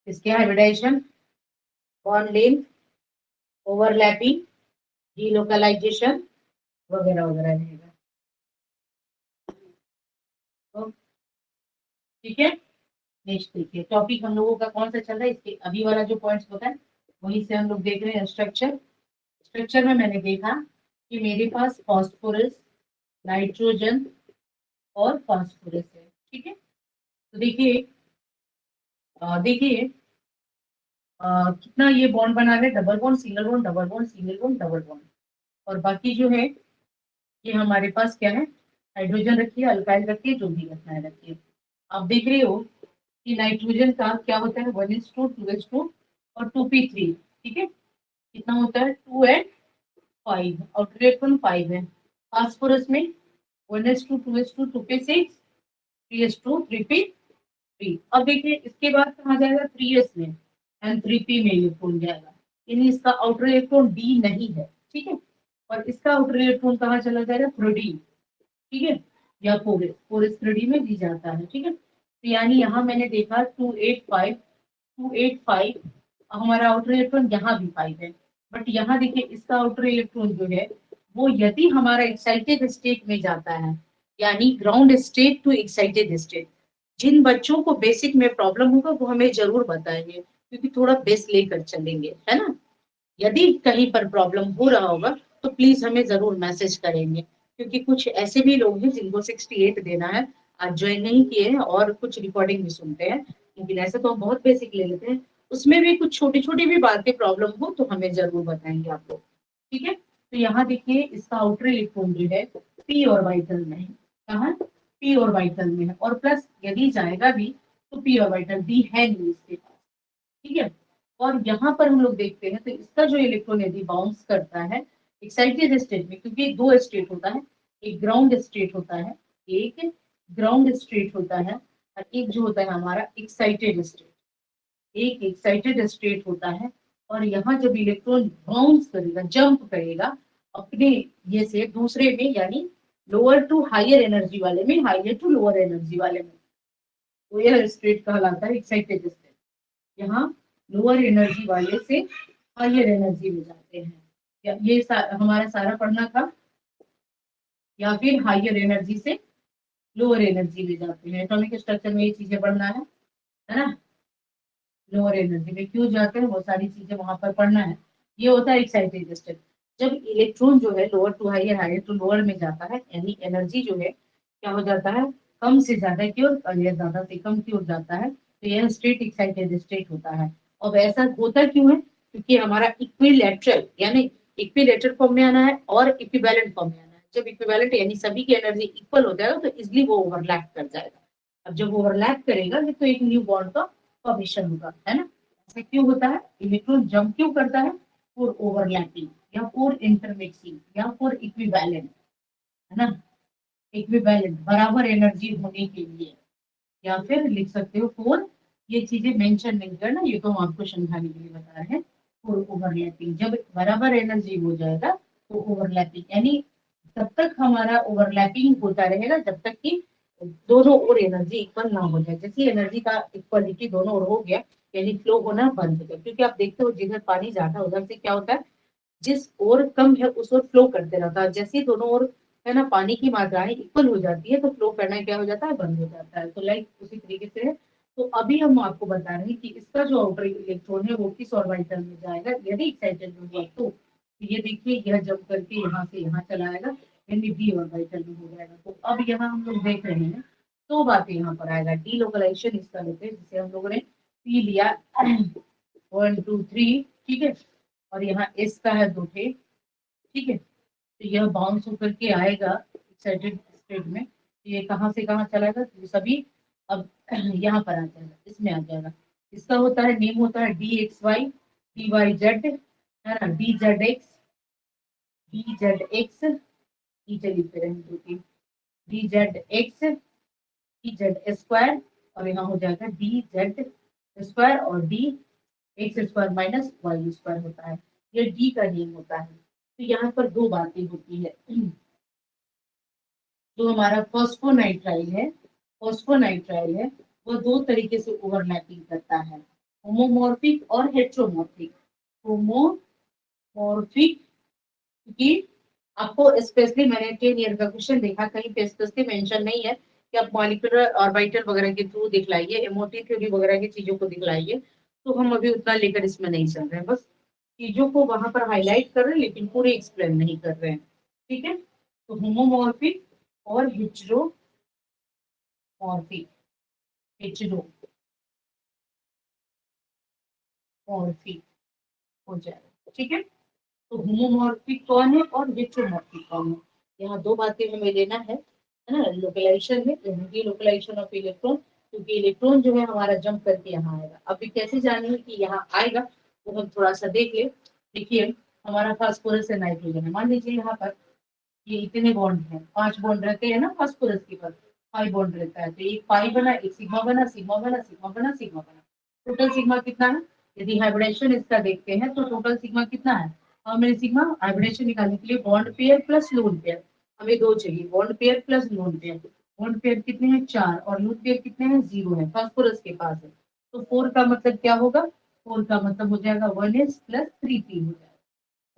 इसके hybridization bond length, overlapping, delocalization वगैरह वगैरह रहेगा। तो ठीक है, नेक्स्ट देखिए टॉपिक हम लोगों का कौन सा चल रहा है, इसके अभी वाला जो पॉइंट्स बताए वहीं से हम लोग देख रहे हैं स्ट्रक्चर। स्ट्रक्चर में मैंने देखा कि मेरे पास फास्फोरस, नाइट्रोजन और फास्फोरस है। ठीक है, तो देखिए देखिए कितना ये बॉन्ड बना रहे, double bond, single bond, double bond, single bond, double bond. और बाकी जो है ये हमारे पास क्या है, हाइड्रोजन रखिए, अल्काइल रखिए, जो भी रखना है रखिए। आप देख रहे हो कि नाइट्रोजन का क्या होता है, 1:2, 2:2 और 2p3। ठीक है, कितना होता है, 2 and 5, और इलेक्ट्रॉन 5 है। फास्फोरस में 1:2, 2:2, 2p6, 3:2, 3p3। अब देखिए इसके बाद कहा जाएगा 3s में, एंड 3p में इलेक्ट्रॉन जाएगा, यानी इसका आउटर इलेक्ट्रॉन डी नहीं है। ठीक है, और इसका आउटर इलेक्ट्रॉन कहाँ चला जाएगा, थ्री। ठीक है, या फोर, फोर थ्री में दी जाता है। ठीक है, तो यानी यहाँ मैंने देखा 285, 285 हमारा आउटर इलेक्ट्रॉन यहाँ भी 5 है। बट यहाँ देखिए इसका आउटर इलेक्ट्रॉन जो है वो यदि हमारा एक्साइटेड स्टेट में जाता है, यानी ground state to excited state. जिन बच्चों को बेसिक में प्रॉब्लम होगा वो हमें जरूर बताएंगे, क्योंकि थोड़ा बेस लेकर चलेंगे, है ना। यदि कहीं पर प्रॉब्लम हो रहा होगा तो प्लीज हमें जरूर मैसेज करेंगे, क्योंकि कुछ ऐसे भी लोग हैं जिनको 68 देना है, आज ज्वाइन नहीं किए हैं और कुछ रिकॉर्डिंग भी सुनते हैं, लेकिन ऐसे तो हम बहुत बेसिक ले लेते हैं। उसमें भी कुछ छोटी छोटी भी बातें प्रॉब्लम हो तो हमें जरूर बताएंगे आप लोग। ठीक है, तो यहाँ देखिए इसका आउटर इलेक्ट्रॉन जो है पी ऑर्बिटल में है। कहाँ, पी ऑर्बिटल में है, और प्लस यदि जाएगा भी तो पी ऑर्बिटल डी है नहीं इसके पास। ठीक है, और यहाँ पर हम लोग देखते हैं तो इसका जो इलेक्ट्रॉन यदि बाउंस करता है एक्साइटेड स्टेट में, क्योंकि दो स्टेट होता है, एक ग्राउंड स्टेट होता है, एक ग्राउंड स्टेट होता है, और एक जो होता है हमारा एक्साइटेड स्टेट, एक एक्साइटेड स्टेट होता है। और यहाँ जब इलेक्ट्रॉन बाउंस करेगा, जंप करेगा अपने ये से दूसरे में, यानी लोअर टू हायर एनर्जी वाले में, हायर टू लोअर एनर्जी वाले में, तो यह स्टेट कहलाता है एक्साइटेड स्टेट। यहाँ लोअर एनर्जी वाले से हायर एनर्जी में जाते हैं, या ये हमारा सारा पढ़ना था, या फिर हायर एनर्जी से लोअर एनर्जी में जाते हैं। एटॉमिक स्ट्रक्चर में ये चीजें पढ़ना है। है ना। लोअर एनर्जी में क्यों जाते हैं, वो सारी चीजें वहां पर पढ़ना है। ये होता है एक्साइटेड स्टेट। जब इलेक्ट्रॉन जो है lower to higher, higher to lower में जाता है, यानी एनर्जी जो है क्या हो जाता है, कम से ज्यादा की ओर और या ज्यादा से कम की ओर जाता है, तो यह स्टेट एक्साइटेड स्टेट होता है। अब ऐसा होता क्यों है, क्योंकि हमारा इक्विलेटरल यानी इक्विलेटरल फॉर्म में आना है और इक्विवेलेंट फॉर्म में आना है। जब इक्विवेलेंट यानी सभी की एनर्जी इक्वल हो जाएगा तो इजिली वो ओवरलैप कर जाएगा। अब जब ओवरलैप करेगा तो एक न्यू बॉन्ड का फॉर्मेशन होगा, है ना। ऐसा क्यों होता है, इलेक्ट्रॉन जंप क्यों करता है, फॉर ओवरलैपिंग या फॉर इंटरमिक्सिंग या फॉर इक्विवेलेंट, है ना। इक्विवेलेंट बराबर एनर्जी होने के लिए, या फिर लिख सकते हो फॉर, ये चीजें मेंशन नहीं करना, ये तो हम आपको समझाने के लिए बता रहे हैं। फॉर ओवरलैपिंग, जब बराबर एनर्जी हो जाएगा तो ओवरलैपिंग यानी तब तक हमारा ओवरलैपिंग होता रहेगा जब तक कि दोनों ओर एनर्जी इक्वल ना हो जाए। जैसे एनर्जी का इक्वलिटी दोनों ओर हो गया यानी फ्लो होना बंद हो गया, क्योंकि आप देखते हो जिधर पानी ज्यादा है उधर से क्या होता है, जिस ओर कम है उस ओर फ्लो करते रहता है। जैसे ही दोनों ओर है ना पानी की मात्राएं इक्वल हो जाती है तो फ्लो करना क्या हो जाता है, बंद हो जाता है। तो लाइक उसी तरीके से है। तो अभी हम आपको बता रहे हैं कि इसका जो आउटर इलेक्ट्रॉन है वो किस ऑर्बिटल में जाएगा यदि एक्साइटेड हुआ तो। ये देखिए यह जब करके यहाँ से यहाँ चला आएगा यानी डी ऑर्बिटल में हो जाएगा। तो अब यहाँ हम लोग देख रहे हैं दो बातें यहाँ पर आएगा, डी लोकलाइजेशन इसका लेते हैं जिसे हम लोगों ने पी लिया 1 2 3, ठीक है। और यहाँ एस का है 2 ठीक है। तो यह बाउंस होकर के आएगा एक्साइटेड स्टेट में, तो ये कहाँ से कहाँ चलाएगा, तो ये सभी अब यहाँ पर आ जाएगा, इसमें आ जाएगा। इसका होता है नेम होता है D X Y D Y Z, है ना, डी जेड एक्स डी चलिए फिर हम D Z X D Z square, और यहाँ हो जाएगा डी जेड स्क्वायर और D X square minus Y square होता है। ये डी का नेम होता है। तो यहाँ पर दो बातें होती है। जो हमारा फॉस्फोनाइट्राइल है वो दो तरीके से ओवरलैपिंग करता है, होमोमॉर्फिक और हेट्रोमॉर्फिक। होमोमॉर्फिक क्योंकि आपको स्पेशली मैंने 10 ईयर का क्वेश्चन देखा कहीं पे स्पेशली मेंशन नहीं है कि आप मॉलिक्यूलर ऑर्बिटल वगैरह के थ्रू दिखलाइए, एमओटी थ्योरी वगैरह की चीजों को दिखलाइए। तो हम अभी उतना लेकर इसमें नहीं चल रहे हैं, बस चीजों को वहां पर हाईलाइट कर रहे हैं लेकिन पूरे एक्सप्लेन नहीं कर रहे हैं, ठीक है। तो होमोमॉर्फिक और हेटेरोमॉर्फिक, हेटेरोमॉर्फिक हो जाएगा, ठीक है। तो होमोमॉर्फिक कौन है और हेटेरोमॉर्फिक कौन है, यहाँ दो बातें हमें लेना है ना। लोकलाइजेशन में लोकलाइजेशन ऑफ इलेक्ट्रॉन, क्योंकि इलेक्ट्रॉन जो है हमारा जंप करके यहाँ आएगा। अभी कैसे जानेंगे कि यहाँ आएगा, वो हम थोड़ा सा देख ले। देखिए हमारा फास्फोरस है, नाइट्रोजन है, मान लीजिए यहाँ पर ये इतने बॉन्ड हैं, 5 बॉन्ड रहते हैं ना फास्फोरस के पास, 5 बॉन्ड रहता है, तो एक पाई बना, एक सिग्मा बना, सिग्मा बना, सिग्मा बना, सिग्मा बना। टोटल सिग्मा कितना है, यदि हाइब्रिडेशन इसका देखते हैं तो टोटल सिग्मा कितना है। हमें सिग्मा हाइब्रिडेशन निकालने के लिए bond pair plus lone pair, हमें दो चाहिए, bond pair plus lone pair. Bond pair कितने हैं, 4, और लोन पेयर कितने हैं, 0 है, फास्फोरस के पास है। तो 4 का मतलब क्या होगा, 4 का मतलब हो जाएगा 1s प्लस 3p हो जाएगा,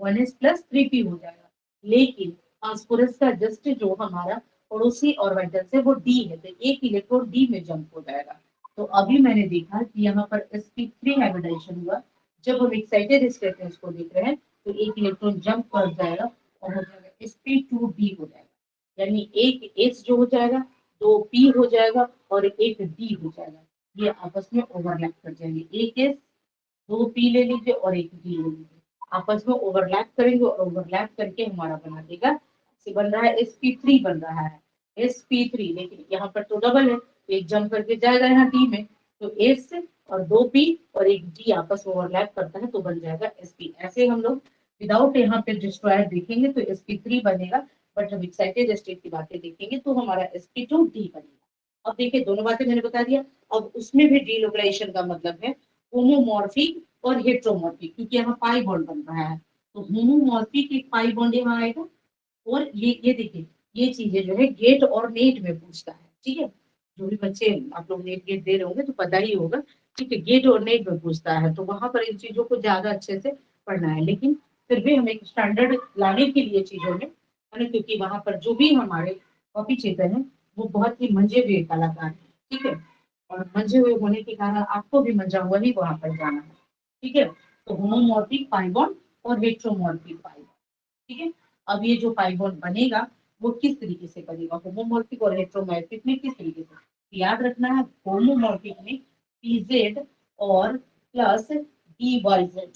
1s प्लस 3p हो जाएगा। लेकिन फास्फोरस का जस्ट जो हमारा पड़ोसी ऑर्बिटल से वो डी है, तो एक इलेक्ट्रॉन डी में जंप हो जाएगा। तो अभी मैंने देखा कि यहाँ पर sp3 हाइब्रिडाइजेशन हुआ। जब हम एक्साइटेड स्टेट में इसको देख रहे हैं तो एक इलेक्ट्रॉन जंप कर जाएगा और हो जाएगा sp2d हो जाएगा, यानी एक s जो हो जाएगा, दो p हो जाएगा और एक d हो जाएगा। ये आपस में ओवरलैप कर जाएंगे, एक s दो पी ले लीजिए और एक डी ले लीजिए, आपस में ओवरलैप करेंगे और ओवरलैप करके हमारा बना देगा, से बन रहा है sp3 बन रहा है, sp3। लेकिन यहाँ पर तो डबल है तो एक जंप करके जाएगा यहाँ डी में, तो s और दो पी और एक डी आपस में ओवरलैप करता है तो बन जाएगा sp। ऐसे हम लोग विदाउट यहाँ पे डिस्ट्रॉयर देखेंगे तो sp3 बनेगा, बट हम एक्साइटेड स्टेट की बातें देखेंगे तो हमारा sp2d बनेगा। अब देखिए दोनों बातें मैंने बता दिया। अब उसमें भी डीलोकलाइजेशन का मतलब है होमोमॉर्फिक और हेट्रोमॉर्फिक, क्योंकि यहाँ पाई बॉन्ड बन रहा है तो होमोमॉर्फिक एक पाई बॉन्ड यहाँ आएगा। और ये देखिए ये चीजें जो है गेट और नेट में पूछता है, ठीक है। जो भी बच्चे आप लोग नेट गेट दे रहे होंगे तो पता ही होगा, ठीक है, गेट और नेट में पूछता है तो वहां पर इन चीजों को ज्यादा अच्छे से पढ़ना है। लेकिन फिर भी हम एक स्टैंडर्ड लाने के लिए चीजों में, है ना, क्योंकि वहां पर जो भी हमारे कॉपी चेकर है वो बहुत ही मंजे हुए कलाकार है, ठीक है। और मंजे हुए होने के कारण आपको भी मंजा हुआ ही वहां पर जाना है। ठीक है, तो होमोमॉर्फिक पाई बॉन्ड और हेट्रोमॉर्फिक पाई बॉन्ड। ठीक है, अब ये जो पाई बॉन्ड बनेगा वो किस तरीके से बनेगा, होमोमॉर्फिक और हेट्रोमॉर्फिक में किस तरीके से। याद रखना है, होमोमॉर्फिक में पीजेड और plus d Y z,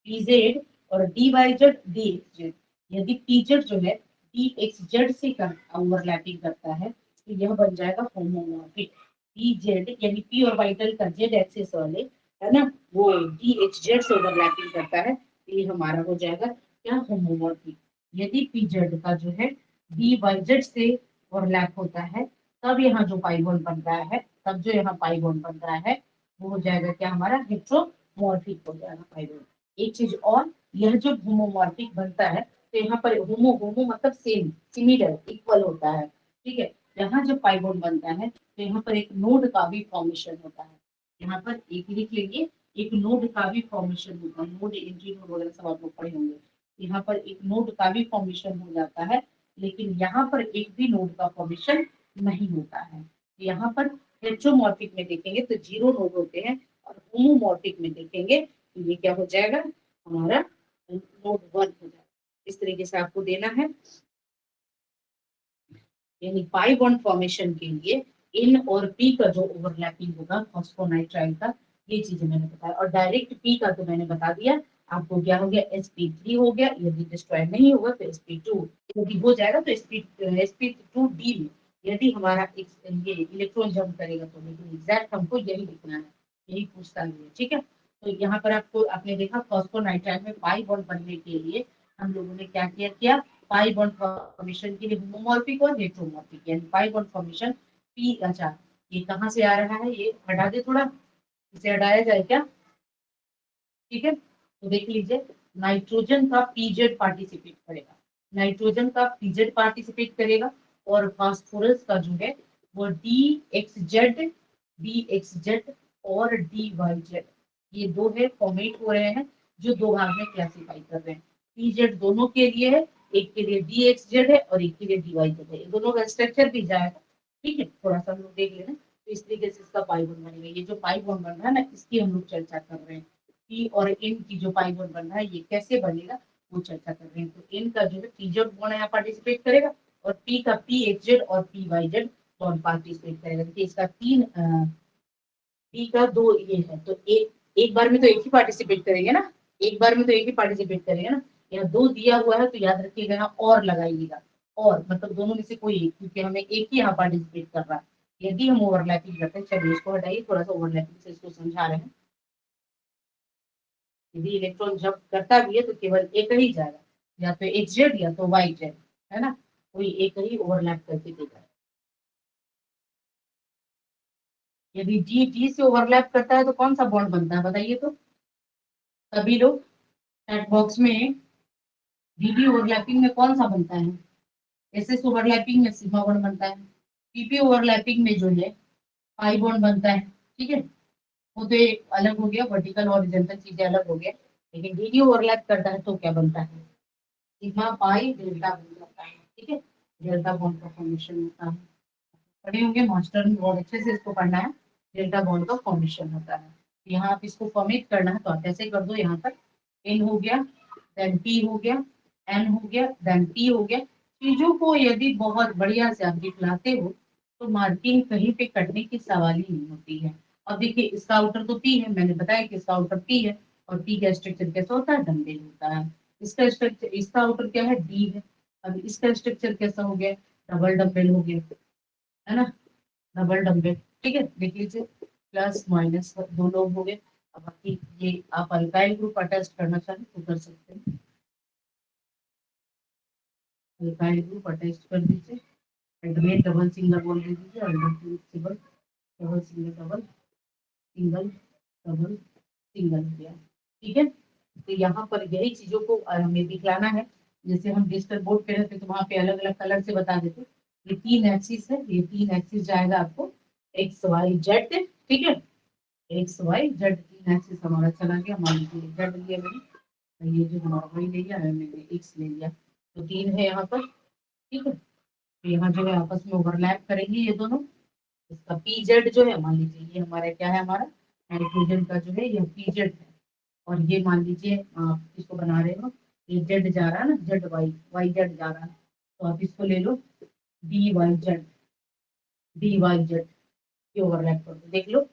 p z और d Y z d x z. यदि पीजेड जो है डी एक्स जेड से ओवरलैपिंग करता है तो यह बन जाएगा होमोमॉर्फिक। डी जेड यानी पी और वाइटल का जेड एक्सिस वाले, है ना, वो डी एक्स जेड से ओवरलैपिंग करता है, तो ये हमारा हो जाएगा क्या, होमोमॉर्फिक। यदि पी जेड का जो है डी वाई जेड से ओवरलैप होता है, तब यहाँ जो पाई बॉन्ड बन रहा है, तब जो यहाँ पाई बॉन्ड बन रहा है वो हो जाएगा क्या, हमारा हेट्रोमॉर्फिक हो जाएगा पाई बॉन्ड। एक चीज और, यह जो होमोमॉर्फिक बनता है तो यहाँ पर होमो होमो मतलब सेम, सिमिलर, इक्वल होता है। ठीक है, यहाँ जब पाई बॉन्ड बनता है तो यहाँ पर एक नोड का भी फॉर्मेशन होता है। यहाँ पर एक लिख लेंगे, एक नोड का भी फॉर्मेशन होता है। नोड, एंट्री नोड वगैरह सब आप लोग पढ़े होंगे। यहाँ पर एक नोड का भी फॉर्मेशन हो जाता है, लेकिन यहाँ पर एक भी नोड का फॉर्मेशन नहीं होता है। यहाँ पर हेट्रोमॉर्फिक में देखेंगे तो 0 नोड होते हैं, और होमोमॉर्फिक में देखेंगे तो ये क्या हो जाएगा, हमारा नोड 1 हो जाएगा। इस तरीके से आपको देना है। यानी पाई बॉन्ड फॉर्मेशन के लिए इन और पी का जो ओवरलैपिंग होगा फॉस्फोनाइट्राइल का, ये चीजें मैंने बताया। और डायरेक्ट पी का तो मैंने बता दिया आपको, क्या हो गया, sp3 हो गया। यदि डिस्ट्रॉय नहीं होगा तो sp2, यदि हो जाएगा तो sp2d में, यदि हमारा ये इलेक्ट्रॉन जंप करेगा तो। लेकिन एग्जैक्ट हमको यही लिखना है, यही पूछता है। ठीक है, तो यहाँ पर आपको, आपने देखा फॉस्फोनाइट्राइल में पाई बॉन्ड बनने के लिए हम लोगों ने क्या किया, पाई बॉन्ड फॉर्मेशन के लिए होमोमॉर्फिक और हेट्रोमॉर्फिक, यानी पाई बॉन्ड फॉर्मेशन पी। अच्छा, ये कहाँ से आ रहा है, ये हटा दे थोड़ा, इसे हटाया जाए क्या। ठीक है, तो देख लीजिए, नाइट्रोजन का पीजेड पार्टिसिपेट करेगा, नाइट्रोजन का पीजेड पार्टिसिपेट करेगा, और फास्फोरस का जो है वो डी एक्स जेड और डी वाई जेड, ये दो है फॉर्मेट हो रहे हैं, जो दो भाग में क्लासिफाई कर रहे हैं। पीजेड दोनों के लिए है, एक के लिए डी एक्स जेड है और एक के लिए डी वाई जेड है, दोनों का स्ट्रक्चर भी जाएगा। ठीक है, थोड़ा सा हम लोग देख लेना। तो इस तरीके से इसका पाई बॉन्ड बनेगा। ये जो पाई बॉन्ड बन रहा है ना, इसकी हम लोग चर्चा कर रहे हैं। पी और इन की जो पाई बॉन्ड बन रहा है ये कैसे बनेगा वो चर्चा कर रहे हैं। तो इन का जो है पी जेड बॉन्ड यहाँ पार्टिसिपेट करेगा, और पी का पी एच जेड और P Y Z bond participate करेगा। देखिए इसका तीन, पी का दो ये है, तो एक एक बार में तो एक ही पार्टिसिपेट करेंगे ना, एक बार में तो एक ही पार्टिसिपेट करेंगे ना। यहाँ दो दिया हुआ है तो याद रखिएगा यहाँ और लगाइएगा, और मतलब दोनों में से कोई एक, क्योंकि हमें एक ही यहाँ पार्टिसिपेट कर रहा है। यदि हम ओवरलैपिंग करते हैं, चलिए इसको हटाइए, थोड़ा सा ओवरलैपिंग से इसको समझा रहे हैं। यदि इलेक्ट्रॉन जंप करता भी है तो केवल एक ही जाएगा, या तो एक्स जेड या तो वाई जेड, है ना, कोई एक ही ओवरलैप करके देगा। यदि डी डी से ओवरलैप करता है तो कौन सा बॉन्ड बनता है बताइए तो, सभी लोग चैट बॉक्स में। डी डी ओवरलैपिंग में कौन सा बनता है, एस एस ओवरलैपिंग में सिग्मा बॉन्ड बनता है, पीपी ओवरलैपिंग में जो है पाई बॉन्ड बनता है। ठीक है, वो तो एक अलग हो गया, वर्टिकल और हॉरिजॉन्टल चीजें अलग हो गया। लेकिन डी डी ओवरलैप करता है तो क्या बनता है, सिग्मा पाई डेल्टा बन जाता है। ठीक है, डेल्टा बॉन्ड का फॉर्मेशन होता है। पढ़े होंगे मास्टर में, बहुत अच्छे से इसको पढ़ना है। डेल्टा बॉन्ड का फॉर्मेशन होता है। यहाँ आप इसको फॉर्मेट करना है तो आप ऐसे कर दो, यहाँ पर एन हो गया, देन पी हो गया, एन हो गया, देन पी हो गया। चीजों को यदि बहुत बढ़िया से आप दिखलाते हो तो मार्किंग कहीं पे कटने की सवाल ही नहीं होती है। अब देखिए इसका आउटर तो पी है, मैंने बताया कि इसका आउटर पी है, और पी का स्ट्रक्चर कैसा होता है, डंबेल होता है। इसका स्ट्रक्चर, इसका आउटर क्या है, डी है। अब इसका स्ट्रक्चर कैसा हो गया, डबल डंबेल हो गया, है ना, डबल डंबल। ठीक है, देख लीजिए प्लस माइनस दो लोग हो गए। अब बाकी ये आप अल्काइल ग्रुप अटैच करना चाहें तो कर सकते हैं, अल्काइल ग्रुप अटैच कर दीजिए। अल्टरनेट डबल सिंगल बोल दे दीजिए, alternate single, double single double single double single हो गया। ठीक है, तो यहाँ पर यही चीजों को हमें दिखलाना है। जैसे हम डिजिटल बोर्ड पे रहते तो वहां पे अलग अलग कलर से बता देते। ये तीन एक्सिस है, ये तीन एक्सिस जाएगा आपको एक्स वाई जेड। ठीक है, एक्स वाई जेड तीन एक्सिस हमारा चला गया। मान लीजिए जेड लिया मैंने, ये जो हमारा वाई ले लिया, मैंने एक्स ले लिया, तो तीन है यहाँ पर। ठीक है, तो यहाँ जो है आपस में ओवरलैप करेंगे ये दोनों। इसका पीजेड जो है, मान लीजिए ये हमारा क्या है, हमारा नाइट्रोजन का जो है ये पीजेड है, और ये मान लीजिए आप इसको बना रहे हो, ये जेड जा रहा है ना, जेड वाई, वाई जेड जा रहा है, तो आप इसको ले लो d Y z, d Y z, ये ओवरलैप कर दो, देख लो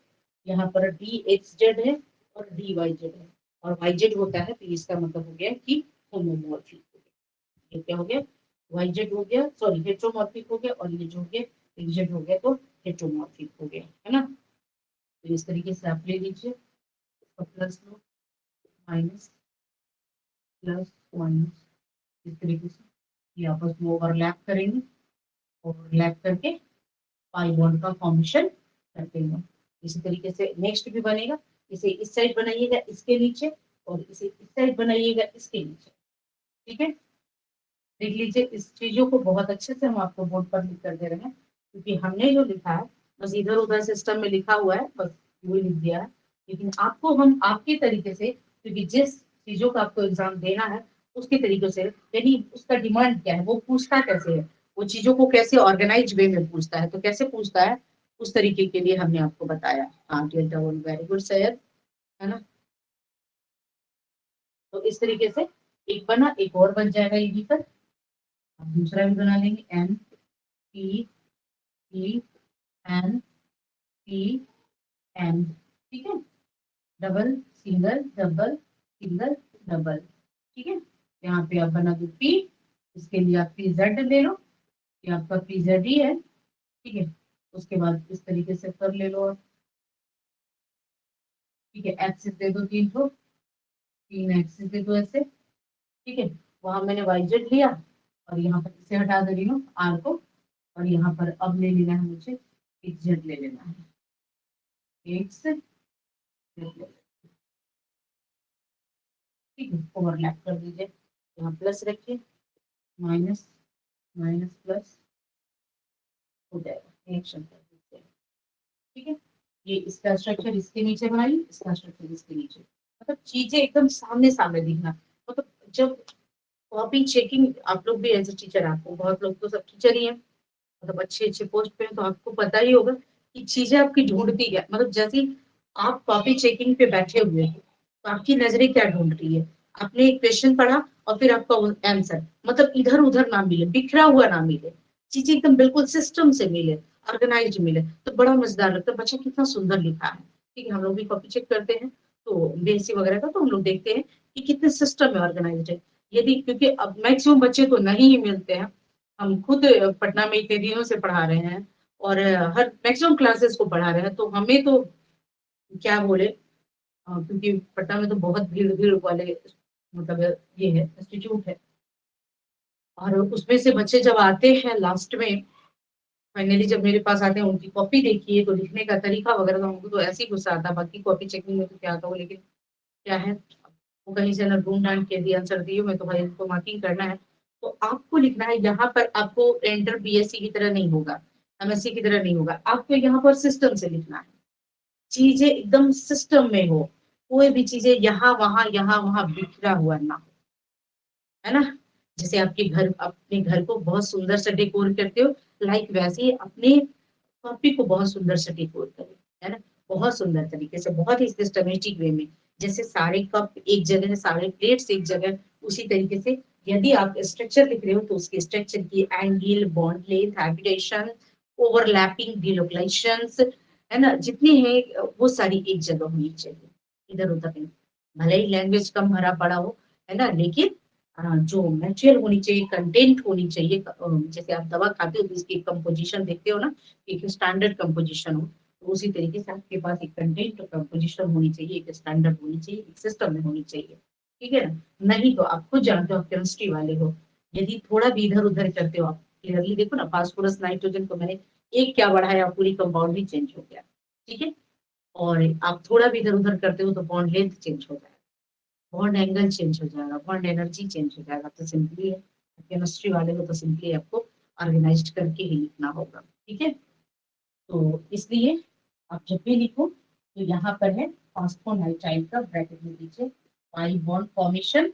यहाँ पर डी एक्स जेड है और डी वाई जेड है, और वाई जेड होता है, तो इसका मतलब हो गया कि होमोमॉर्फिक हो गया। ये क्या हो गया, वाई जेड हो गया, सॉरी हेट्रोमॉर्फिक हो गया, और ये जो हो गया एक्स जेड हो गया, तो हेट्रोमॉर्फिक हो गया, है ना। तो इस तरीके से आप ले लीजिए, plus low, minus, plus minus, इस तरीके से ये आपस में ओवरलैप करेंगे, ओवरलैप करके पाई बॉन्ड का फॉर्मेशन करते हैं। इसी तरीके से नेक्स्ट भी बनेगा, इसे इस साइड बनाइएगा इसके नीचे, और इसे इस साइड बनाइएगा इसके नीचे, ठीक है। देख लीजिए, इस चीजों को बहुत अच्छे से हम आपको बोर्ड पर लिख कर दे रहे हैं, क्योंकि हमने जो लिखा है बस इधर उधर सिस्टम में लिखा हुआ है, बस वो लिख दिया है, लेकिन आपको हम आपके तरीके से, क्योंकि जिस चीजों का आपको एग्जाम देना है उसके तरीके से, यानी उसका डिमांड क्या है, वो पूछता कैसे है, वो चीजों को कैसे ऑर्गेनाइज वे में पूछता है, तो कैसे पूछता है उस तरीके के लिए हमने आपको बताया। हाँ delta one, very good Syed, है ना। तो इस तरीके से एक बना, एक और बन जाएगा यहीं पर, अब दूसरा भी बना लेंगे, N P P N P N, ठीक है, double single double single double, ठीक है। यहाँ पे आप बना दो पी, इसके लिए आप पी जेड ले लो, ये आपका पी जेड ही है, ठीक है। उसके बाद इस तरीके से कर ले लो, ठीक है, एक्सिस दे दो तीन ठो, तीन एक्सिस दे दो ऐसे, ठीक है। वहां मैंने वाई जेड लिया, और यहाँ पर इसे हटा दे रही हूँ आर को, और यहाँ पर अब ले लेना है मुझे, एक्स जेड ले लेना है, एक्स जेड, ठीक है, ओवरलैप कर दीजिए, यहाँ प्लस रखिए, माइनस, माइनस प्लस हो जाएगा, रिएक्शन कर दीजिए, ठीक है। ये इसका स्ट्रक्चर इसके नीचे बनाइए, इसका स्ट्रक्चर इसके नीचे, मतलब चीजें एकदम सामने सामने दिखना, मतलब जब कॉपी चेकिंग, आप लोग भी एज ए टीचर, आपको बहुत लोग तो सब टीचर ही हैं, मतलब अच्छे अच्छे पोस्ट पे, तो आपको पता ही होगा कि चीजें आपकी ढूंढती है, मतलब जैसे आप कॉपी चेकिंग पे बैठे हुए हैं, तो आपकी नजरें क्या ढूंढ रही है, आपने एक क्वेश्चन पढ़ा और फिर आपका आंसर, मतलब इधर उधर ना मिले, बिखरा हुआ ना मिले, चीजें एकदम बिल्कुल सिस्टम से मिले, ऑर्गेनाइज मिले, तो बड़ा मजेदार लगता है, बच्चा कितना सुंदर लिखा है, ठीक है। हम लोग भी कॉपी चेक करते हैं, तो बीएससी वगैरह का, तो हम लोग देखते हैं कि कितने सिस्टम में ऑर्गेनाइज है, यदि क्योंकि अब मैक्सिमम बच्चे तो नहीं ही मिलते हैं, हम खुद पटना में इतने दिनों से पढ़ा रहे हैं, और हर मैक्सिमम क्लासेस को पढ़ा रहे हैं, तो हमें तो क्या बोले, क्योंकि पटना में तो बहुत भीड़ भीड़ वाले, मतलब ये है इंस्टीट्यूट है, और उसमें से बच्चे जब आते हैं लास्ट में, फाइनली जब मेरे पास आते हैं, उनकी कॉपी देखिए तो लिखने का तरीका वगैरह, तो हमको तो ऐसे ही गुस्सा आता, बाकी कॉपी चेकिंग में तो क्या आता हो, लेकिन क्या है, वो कहीं से ना ढूंढ ढांड के दिया आंसर दिए, मैं तो भाई इसको मार्किंग करना है, तो आपको लिखना है, यहाँ पर आपको एंटर बीएससी की तरह नहीं होगा, एमएससी की तरह नहीं होगा, आपको यहाँ पर सिस्टम से लिखना है, चीजें एकदम सिस्टम में हो, कोई भी चीजें यहाँ वहां बिखरा हुआ ना हो, है ना। जैसे आपके घर, अपने घर को बहुत सुंदर से डेकोर करते हो, लाइक वैसे ही अपने कॉपी को बहुत सुंदर से डेकोर करें, है ना, बहुत सुंदर तरीके से, बहुत ही सिस्टमेटिक वे में, जैसे सारे कप एक जगह है, सारे प्लेट्स एक जगह, उसी तरीके से यदि आप स्ट्रक्चर लिख रहे हो, तो उसके स्ट्रक्चर की एंगल, बॉन्ड लेंथ, हैबिटेशन, ओवरलैपिंग, डिलोकलाइजेशंस, है ना, जितनी है वो सारी एक जगह होनी चाहिए, इधर उधर नहीं, भले ही लैंग्वेज कम भरा पड़ा हो, है ना, लेकिन जो मटेरियल होनी चाहिए, कंटेंट होनी चाहिए, जैसे आप दवा खाते हो तो इसकी कंपोजिशन देखते हो ना, एक स्टैंडर्ड कंपोजिशन हो, तो उसी तरीके से आपके पास एक कंटेंट कंपोजिशन होनी चाहिए, एक स्टैंडर्ड होनी चाहिए, एक सिस्टम में होनी चाहिए, ठीक है ना। नहीं तो आप खुद जानते हो, आप केमिस्ट्री वाले हो, यदि थोड़ा भी इधर उधर करते हो, आप क्लियरली देखो ना, फास्फोरस नाइट्रोजन को मैंने एक क्या बढ़ाया, पूरी कंपाउंड ही चेंज हो गया, ठीक है। और आप थोड़ा भी इधर उधर करते हो तो बॉन्ड लेंथ चेंज हो जाएगा, बॉन्ड एंगल चेंज हो जाएगा, बॉन्ड एनर्जी चेंज हो जाएगा, तो सिंपली है, केमिस्ट्री वाले हो तो सिंपली आपको ऑर्गेनाइज करके ही लिखना होगा, ठीक है। तो इसलिए आप जब भी लिखो, तो यहाँ पर है फॉस्फोनाइट्राइल का ब्रैकेट में दीजिए, pi bond formation,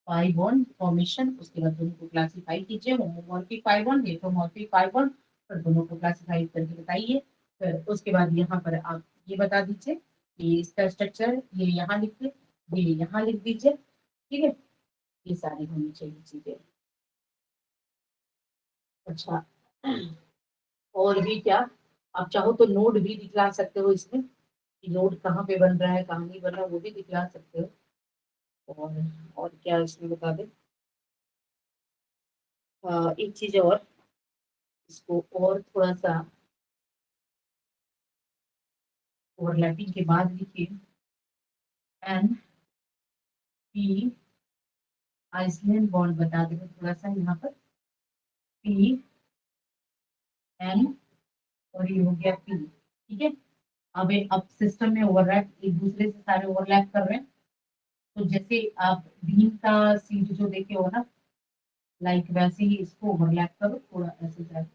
pi bond formation, उसके बाद दोनों को क्लासिफाई कीजिए, homomorphic pi bond, heteromorphic pi bond, और दोनों को क्लासिफाई करके बताइए, फिर उसके बाद यहाँ पर आप ये बता दीजिए कि इसका स्ट्रक्चर ये यहाँ लिखिए, ये यहाँ लिख दीजिए, ठीक है। ये सारी होनी चाहिए चीजें। अच्छा, और भी क्या, आप चाहो तो नोड भी दिखला सकते हो इसमें, कि नोड कहाँ पे बन रहा है कहाँ नहीं बन रहा, वो भी दिखला सकते हो। और क्या इसमें बता दें, एक चीज और, इसको और थोड़ा सा ओवरलैपिंग के बाद लिखिए, एन पी आइसलैंड बॉन्ड बता देंगे थोड़ा सा यहाँ पर, पी एन और ये हो गया पी, ठीक है। अब सिस्टम में ओवरलैप, एक दूसरे से सारे ओवरलैप कर रहे हैं। तो जैसे आप बीम का सीट जो देखे हो ना, लाइक वैसे ही इसको ओवरलैप करो थोड़ा ऐसे जाए,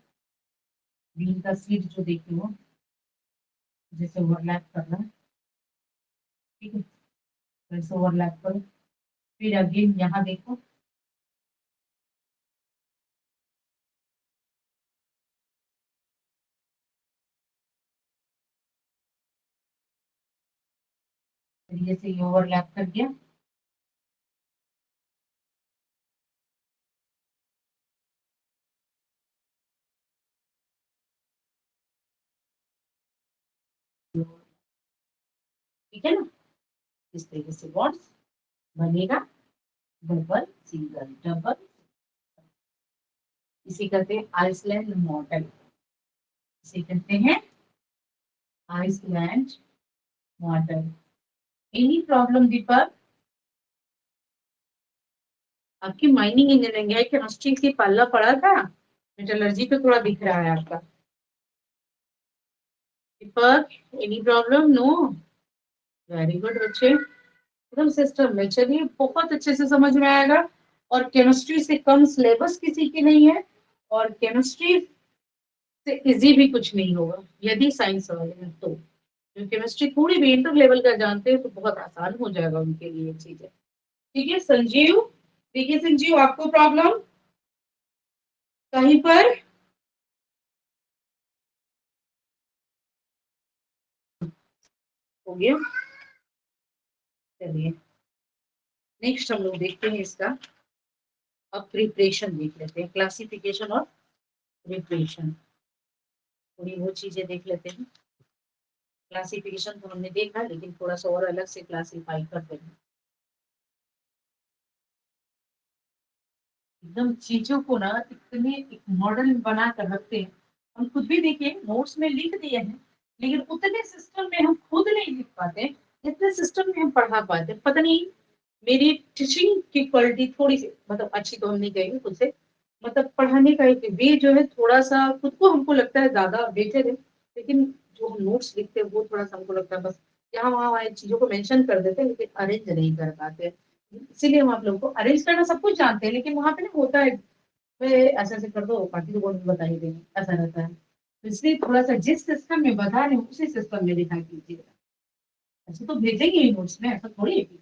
बीम का सीट जो देखे हो जैसे ओवरलैप करना है, ठीक है, वैसे ओवरलैप करो। फिर अगेन यहाँ देखो, फिर ये से ओवरलैप कर दिया, ठीक है ना। इस तरीके से बॉन्ड्स बनेगा, डबल सिंगल डबल, इसे कहते हैं आइसलैंड मॉडल, इसे कहते हैं आइसलैंड मॉडल। एनी प्रॉब्लम दीपक? आपकी माइनिंग इंजीनियरिंग है, केमिस्ट्री की पल्ला पड़ा था, मेटलर्जी पे थोड़ा दिख रहा है आपका। Deepak, any problem? No, very good बच्चे, एकदम सिस्टम में। चलिए, बहुत अच्छे से समझ में आएगा। और केमिस्ट्री से कम सिलेबस किसी की नहीं है, और केमिस्ट्री से इजी भी कुछ नहीं होगा यदि साइंस वाले हैं तो। केमिस्ट्री थोड़ी भी इंटर लेवल का जानते हैं तो बहुत आसान हो जाएगा उनके लिए चीजें। ठीक है संजीव, देखिए संजीव, आपको प्रॉब्लम कहीं पर? हो गया, चलिए नेक्स्ट हम लोग देखते हैं इसका। अब प्रिपरेशन देख लेते हैं, क्लासिफिकेशन और प्रिपरेशन, थोड़ी वो चीजें देख लेते हैं। क्लासिफिकेशन तो हमने देखा, लेकिन थोड़ा सा और अलग से क्लासिफाई करते हैं, एकदम चीजों को ना इतने एक मॉडल बना कर रखते हैं। हम खुद भी देखिए नोट्स में लिख दिए हैं, लेकिन उतने सिस्टम में हम खुद नहीं लिख पाते, इतने सिस्टम में हम पढ़ा पाते। पता नहीं मेरी टीचिंग की क्वालिटी थोड़ी सी, मतलब अच्छी तो हम नहीं कहेंगे खुद से, मतलब पढ़ाने का एक वे जो है थोड़ा सा खुद को हमको लगता है ज्यादा बेटर है, लेकिन जो हम नोट्स लिखते हैं वो थोड़ा सा हमको लगता है बस यहाँ वहाँ वहाँ चीजों को मेंशन कर देते हैं, लेकिन अरेंज नहीं कर पाते। इसीलिए हम आप लोगों को अरेंज करना सब कुछ जानते हैं, लेकिन वहां पे ना होता है वे ऐसे ऐसे कर दो, बाकी तो कोई बता ही देंगे, ऐसा रहता है। तो इसलिए थोड़ा सा जिस सिस्टम में बता रहे हैं उसी सिस्टम में लिखा कीजिएगा। ऐसे तो भेजेंगे ही नोट्स में, ऐसा थोड़ी है कि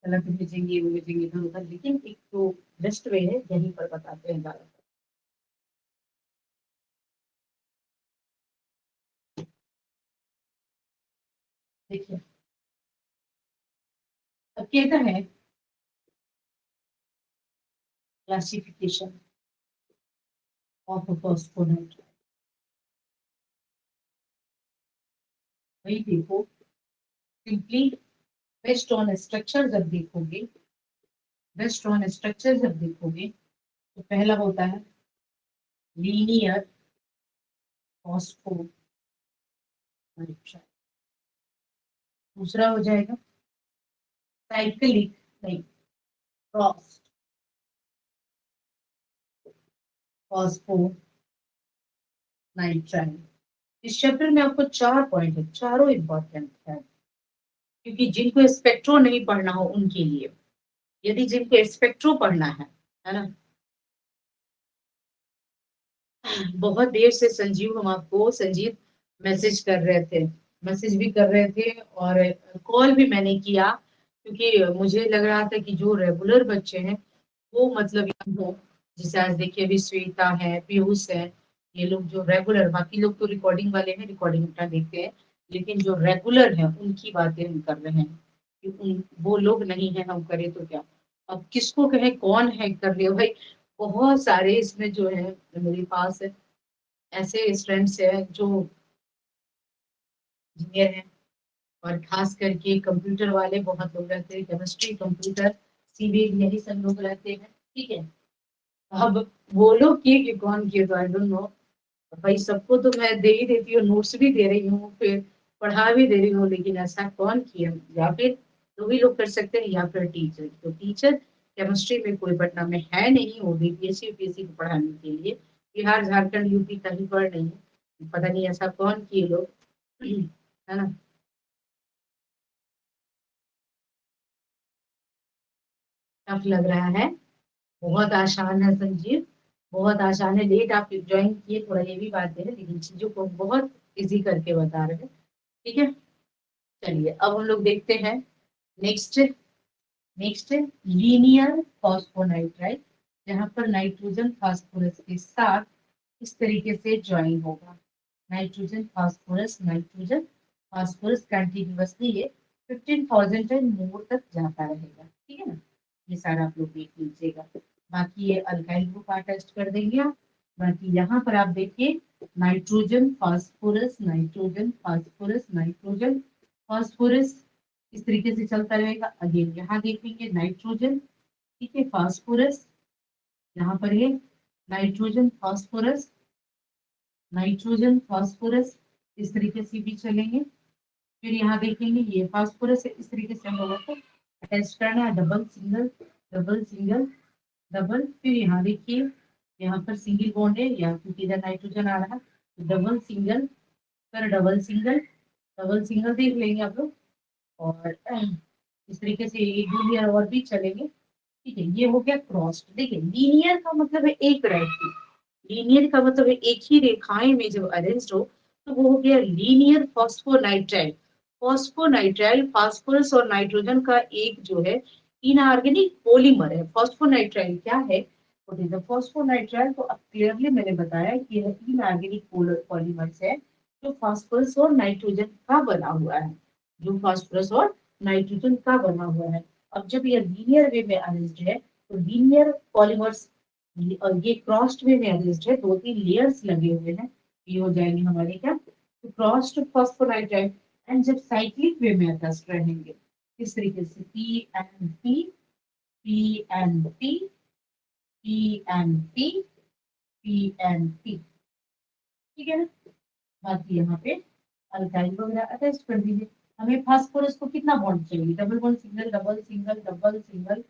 अलग भेजेंगे वो भेजेंगे इधर उधर, लेकिन एक तो बेस्ट वे है यहीं पर बताते हैं ज्यादातर। देखिए अब कहता है क्लासिफिकेशन ऑफ फॉस्फोनेट, वही देखो, सिंपली बेस्ड ऑन स्ट्रक्चर जब देखोगे, बेस्ड ऑन स्ट्रक्चर जब देखोगे तो पहला होता है लीनियर फॉस्फोनाइट्राइड, दूसरा हो जाएगा साइक्लिक, नहीं, क्रॉस फॉस्फोनाइट्राइड। इस चैप्टर में आपको 4 पॉइंट है, चारों इंपॉर्टेंट है, क्योंकि जिनको स्पेक्ट्रो नहीं पढ़ना हो उनके लिए, यदि जिनको स्पेक्ट्रो पढ़ना है ना। बहुत देर से संजीव, हम आपको संजीव मैसेज कर रहे थे, मैसेज भी कर रहे थे और कॉल भी मैंने किया, क्योंकि मुझे लग रहा था कि जो रेगुलर बच्चे हैं वो मतलब हो, जैसे आज देखिए अभी श्वेता है, पीयूष है, ये लोग जो रेगुलर, बाकी लोग तो रिकॉर्डिंग वाले हैं, रिकॉर्डिंग अपना देखते हैं, लेकिन जो रेगुलर है उनकी बातें हम कर रहे हैं कि वो लोग नहीं है, हम करें तो क्या। अब किसको कहे कौन हैक कर लिया भाई, बहुत सारे इसमें जो है मेरे पास है, ऐसे स्टूडेंट्स है जो इंजीनियर हैं, और खास करके कंप्यूटर वाले बहुत लोग रहते हैं, केमिस्ट्री कंप्यूटर सिविल यही सब लोग रहते हैं, ठीक है। अब वो लोग किए कि कौन किए तो आई डोंट नो। भाई सबको तो मैं दे ही देती हूँ, नोट्स भी दे रही हूँ, फिर पढ़ा भी दे रही हूँ, लेकिन ऐसा कौन किया, या फिर दो ही लोग कर सकते हैं, या फिर टीचर। तो टीचर केमिस्ट्री में कोई पटना में है नहीं, वो बीपीएससी यूपीएससी को पढ़ाने के लिए बिहार झारखंड यूपी कहीं पर नहीं है। पता नहीं ऐसा कौन किए लोग, है ना। टफ लग रहा है, बहुत आसान है संजीव, बहुत आसान है। लेट आप ज्वाइन किए, थोड़ा ये भी बात है, लेकिन चीजों को बहुत इजी करके बता रहे हैं, ठीक है। चलिए अब हम लोग देखते हैं नेक्स्ट। नेक्स्ट लीनियर फॉस्फोनाइट्राइड, जहां पर नाइट्रोजन फास्फोरस के साथ इस तरीके से ज्वाइन होगा। Nitrogen phosphorus, nitrogen phosphorus continuously ये 15,000 एंड मोर तक जाता रहेगा, ठीक है ना। ये सारा आप लोग देख लीजिएगा, बाकी ये अल्काइल ग्रुप आप टेस्ट कर देंगे आप। बाकी यहाँ पर आप देखिए nitrogen phosphorus, nitrogen phosphorus, nitrogen phosphorus, इस तरीके से चलता रहेगा। अगेन यहाँ देखेंगे नाइट्रोजन, ठीक है, फास्फोरस, यहाँ पर ये नाइट्रोजन फास्फोरस, नाइट्रोजन फास्फोरस, इस तरीके से भी चलेंगे। फिर यहाँ देखेंगे ये फास्फोरस है, इस तरीके से हम लोगों को अटैच करना है, double single, double single, double. फिर यहाँ देखिए यहाँ पर सिंगल बॉन्ड है, या क्योंकि इधर नाइट्रोजन आ रहा है तो डबल सिंगल, फिर डबल सिंगल, डबल सिंगल देख लेंगे आप लोग। और इस तरीके से एक दो लेयर और भी चलेंगे, ठीक है। ये हो गया क्रॉस। देखिए लीनियर का मतलब है एक रेखी, लीनियर का मतलब है एक ही रेखाएं में जब अरेंज हो तो वो हो गया लीनियर फॉस्फोनाइट्राइल। फॉस्फोनाइट्राइल फास्फोरस और नाइट्रोजन का एक जो है इनऑर्गेनिक पॉलीमर है। फॉस्फोनाइट्राइल क्या है, फॉस्फोनाइट्राइल तो अब क्लियरली मैंने बताया कि यह इनऑर्गेनिक पॉलीमर्स है जो फास्फोरस और नाइट्रोजन का बना हुआ है, जो फास्फोरस और नाइट्रोजन का बना हुआ है। अब जब यह लीनियर वे में अरेंज्ड है तो लीनियर पॉलीमर्स, और ये क्रॉस्ड वे में अरेंज्ड है, दो तीन लेयर्स लगे हुए हैं, ये हो जाएंगे हमारे क्या, तो क्रॉस्ड फॉस्फोनाइट्राइड। एंड जब साइक्लिक वे में अरेंज्ड रहेंगे इस तरीके से P N P, P N P, P N P, P N P, ठीक है ना। बाकी यहाँ पे अल्काइल वगैरह अटैच कर दीजिए। हमें फास्फोरस को कितना बॉन्ड चाहिए, double bond single, double single, double single,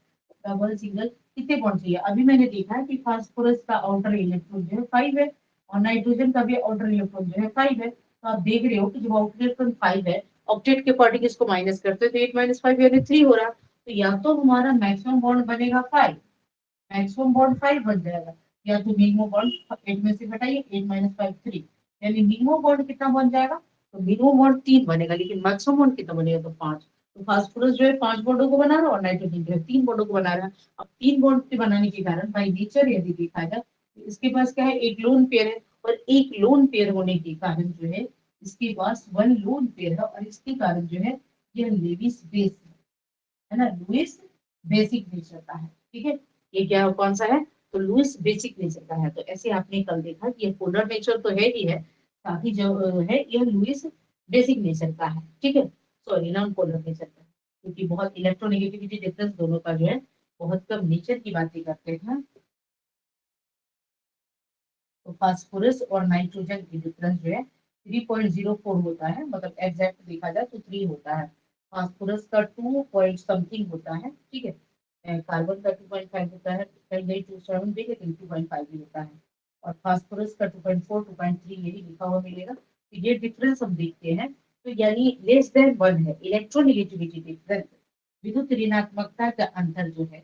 double single, कितने बॉन्ड चाहिए। अभी मैंने देखा है कि फास्फोरस का आउटर इलेक्ट्रॉन जो है 5 है, और नाइट्रोजन का भी आउटर इलेक्ट्रॉन जो है 5 है। तो आप देख रहे हो कि जब आउटर इलेक्ट्रॉन 5 है, ऑक्टेट के अकॉर्डिंग इसको माइनस करते हैं तो 8 माइनस 5 यानी 3 हो रहा। तो या तो हमारा मैक्सिमम बॉन्ड बनेगा 5, मैक्सिमम बॉन्ड 5 बन जाएगा, या तो मिनिमम बॉन्ड 8 में से घटाइए, 8 माइनस 5 3, यानी मिनिमम बॉन्ड कितना बन जाएगा, तो मिनिमम बॉन्ड 3 बनेगा, लेकिन मैक्सिमम बॉन्ड कितना बनेगा, तो 5। तो फास्फोरस जो है 5 बॉन्डों को बना रहा है, और नाइट्रोजन जो है 3 बॉन्डों को बना रहा है। अब 3 बॉन्ड के बनाने के कारण बाई नेचर यदि देखा जाए तो इसके पास क्या है, एक लोन पेयर है, और एक लोन पेयर होने के कारण जो है इसके पास वन लोन पेयर है, और इसके कारण जो है यह लेविस बेस है ना, लुइस बेसिक नेचर का है, ठीक है। ये क्या कौन सा है, तो लुइस बेसिक नेचर का है। तो ऐसे आपने कल देखा कि ये पोलर नेचर तो है ही है, साथ ही जो है यह लुइस बेसिक नेचर का है, ठीक है, सॉरी नॉन पोलर नेचर का, क्योंकि बहुत इलेक्ट्रोनेगेटिविटी डिफरेंस दोनों का जो है बहुत कम नेचर की बातें करते हैं। तो फास्फोरस और नाइट्रोजन की डिफरेंस जो है 3.04 होता है, मतलब एग्जैक्ट देखा जाए तो 3 होता है। फास्फोरस का 2 पॉइंट समथिंग होता है, ठीक है। कार्बन का 2.5 होता है, कहीं कहीं 2.7 भी, लेकिन 2.5 भी होता है। और फास्फोरस का 2.4 2.3 यही लिखा हुआ मिलेगा। तो ये डिफरेंस हम देखते हैं, तो यानी लेस देन 1 है इलेक्ट्रोनिगेटिविटी डिफरेंस, विद्युत ऋणात्मकता का अंतर जो है,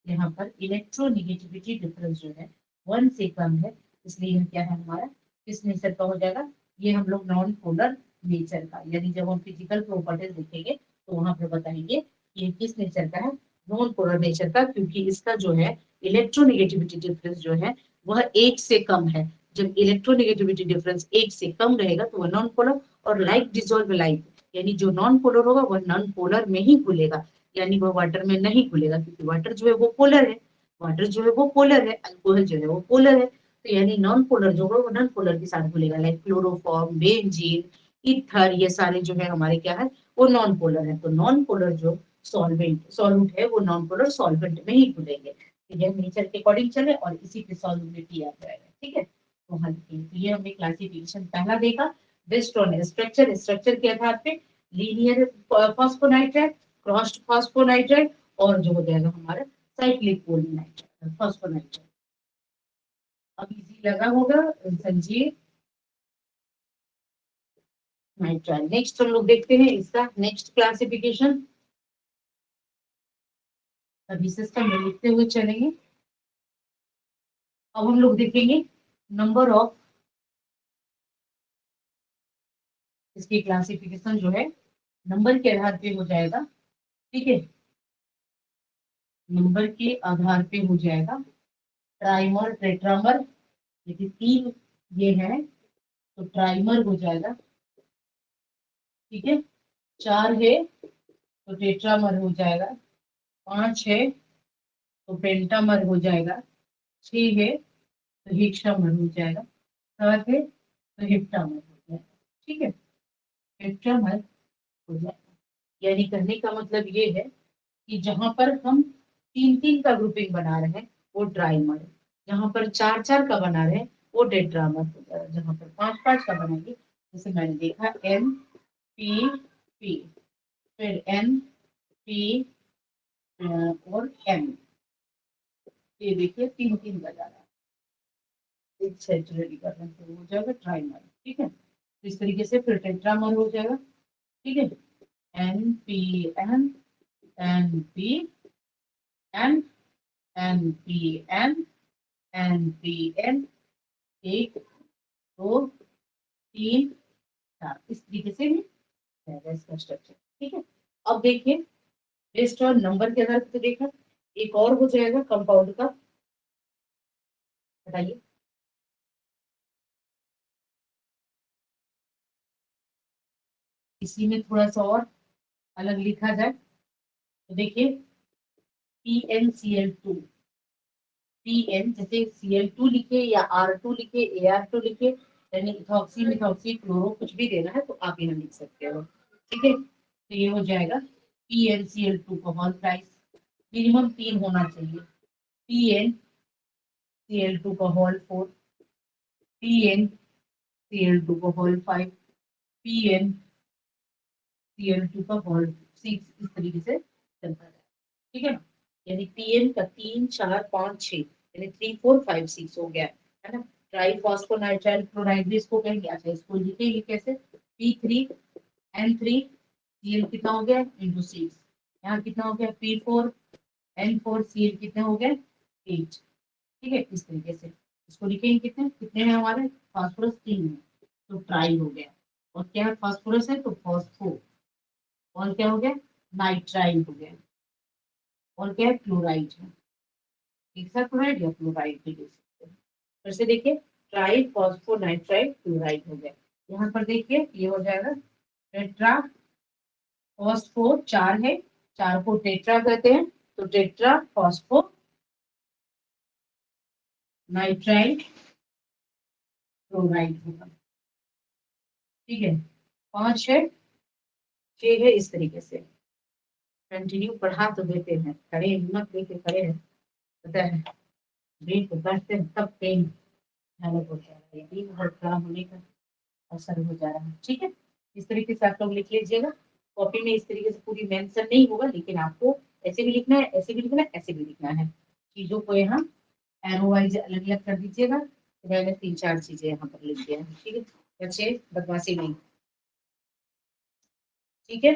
यहाँ पर इलेक्ट्रोनिगेटिविटी डिफरेंस जो है 1 से कम है, इसलिए यह क्या है हमारा किस नेचर का हो जाएगा, ये हम लोग नॉन पोलर नेचर का, यानी जब हम फिजिकल प्रॉपर्टीज देखेंगे तो वहां पर बताएंगे ये किस नेचर का है, नॉन पोलर नेचर का, क्योंकि इसका जो है इलेक्ट्रोनिगेटिविटी डिफरेंस जो है वह 1 से कम है। जब इलेक्ट्रोनेगेटिविटी डिफरेंस 1 से कम रहेगा तो वह नॉन पोलर, और लाइक डिजोल्व लाइक, यानी जो नॉन पोलर होगा वह नॉन पोलर में ही घुलेगा, यानी वह वाटर में नहीं घुलेगा, क्योंकि वाटर जो है वो पोलर है, वाटर जो है वो पोलर है, अल्कोहल जो है वो पोलर है, तो यानी नॉन पोलर जो होगा वो नॉन पोलर के साथ घुलेगा, लाइक क्लोरोफॉर्म, बेंजीन, ईथर, ये सारे जो है हमारे क्या है वो नॉन पोलर है। तो नॉन पोलर जो सॉल्वेंट है वो नॉन पोलर सॉल्वेंट में ही घुलेंगे। तो यह नेचर के अकॉर्डिंग चले और इसी पे सॉल्युबिलिटी आ जाएगा। ठीक है, तो हाँ तो ये हमने क्लासिफिकेशन पहला देखा बेस्ड ऑन स्ट्रक्चर, स्ट्रक्चर के आधार पे लीनियर फॉस्फोनाइट्राइड, क्रॉस्ड फॉस्फोनाइट्राइड, और जो हो जाएगा हमारा साइक्लिक पॉलीनाइट्राइड फॉस्फोनाइट्राइड। अब इजी लगा होगा संजीव नाइट्राइल। नेक्स्ट हम लोग देखते हैं इसका नेक्स्ट क्लासिफिकेशन, अभी सिस्टम में लिखते हुए चलेंगे। अब हम लोग देखेंगे नंबर ऑफ, इसकी क्लासिफिकेशन जो है नंबर के आधार पे हो जाएगा। ठीक है, नंबर के आधार पे हो जाएगा ट्राइमर, टेट्रामर, यदि 3 ये है तो ट्राइमर हो जाएगा। ठीक है, 4 है तो टेट्रामर हो जाएगा, 5 है तो पेंटामर हो जाएगा, 6 है तो हेक्सामर हो जाएगा, 7 है तो हेप्टामर हो जाएगा। ठीक है, हेप्टामर हो जाएगा, यानी कहने का मतलब ये है कि जहां पर हम 3 3 का ग्रुपिंग बना रहे हैं वो ट्राइमर है, जहां पर 4 4 का बना रहे हैं वो टेट्रामर हो जाएगा, जहां पर 5 5 का बनाएंगे, जैसे मैंने देखा एन पी पी, फिर एन पी और एम, ये देखिए 3 3 का जा रहा है, एक सेट रेडी कर रहे हैं तो हो जाएगा ट्राइमर। ठीक है, तो इस तरीके से फिर टेट्रामर हो जाएगा। ठीक है, N P N, N P N, N P N, N P N, 1 2 3 4, इस तरीके से भी रहेगा इसका स्ट्रक्चर। ठीक है, अब देखिए बेस्ड ऑन नंबर के आधार पर देखा, एक और हो जाएगा कंपाउंड का, बताइए। इसी में थोड़ा सा और अलग लिखा जाए तो देखिए PnCl2, Pn जैसे Cl2 लिखे या R2 लिखे, Ar2 लिखे, यानी इथॉक्सी मिथॉक्सी क्लोरो कुछ भी देना है तो आप यहाँ लिख सकते हो। ठीक है, तो ये हो जाएगा PnCl2 का होल प्राइस मिनिमम 3 होना चाहिए, PnCl2 का होल 4, PnCl2 का होल 5, PnCl2 का होल 6, इस तरीके से चलता है। ठीक है ना, यानी Pn का 3 4 5 6, यानी 3 4 5 6 हो गया है ना। ट्राइफॉस्फोनाइट्राइल क्लोराइड भी इसको कहेंगे। अच्छा, इसको लिखेंगे कैसे, P3N3 Cl कितना हो गया इंटू 6, यहाँ कितना हो गया P4N4 Cl कितने हो गए 8। ठीक है, इस तरीके से इसको लिखेंगे, कितने कितने हैं हमारे, फास्फोरस 3 है तो ट्राई हो गया, और क्या है फास्फोरस है तो फॉस्फो, और क्या हो गया नाइट्राइल हो गया, और क्या है क्लोराइड है, एक साथ क्लोराइड या क्लोराइड भी लिख सकते हैं। फिर से देखिए ट्राई फॉस्फोनाइट्राइल क्लोराइड हो गया, यहाँ पर देखिए ये हो जाएगा टेट्रा फॉस्फो, 4 है, 4 को टेट्रा कहते हैं तो टेट्रा फॉस्फो नाइट्राइल क्लोराइड होगा। ठीक है, 5 है, 6 है, इस तरीके से कंटिन्यू पढ़ा तो देते हैं, खड़े हिम्मत लेके खड़े हैं, पता है ब्रेक तो बैठते हैं तब पेन डेवलप हो जा रहा है, ये बहुत खराब होने का असर हो जा रहा है। ठीक है, इस तरीके से आप लोग लिख लीजिएगा, कॉपी में इस तरीके से पूरी मेंशन नहीं होगा, लेकिन आपको ऐसे भी लिखना है, ऐसे भी लिखना है, ऐसे भी लिखना है, चीजों को यहाँ एरो वाइज अलग अलग कर दीजिएगा। तो मैंने 3 4 चीजें यहाँ पर लिख दिया है। ठीक है, बच्चे बदमाशी नहीं। ठीक है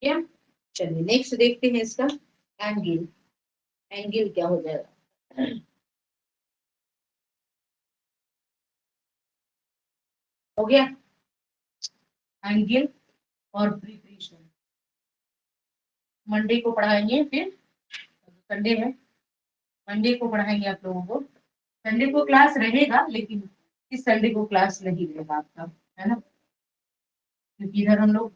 क्या, चलिए नेक्स्ट देखते हैं इसका एंगल, एंगल क्या हो जाएगा। हो गया एंगल और प्रिपरेशन, मंडे को पढ़ाएंगे, फिर संडे है, मंडे को पढ़ाएंगे आप लोगों को। संडे को क्लास रहेगा, लेकिन इस संडे को क्लास नहीं रहेगा आपका, है ना, क्योंकि इधर हम लोग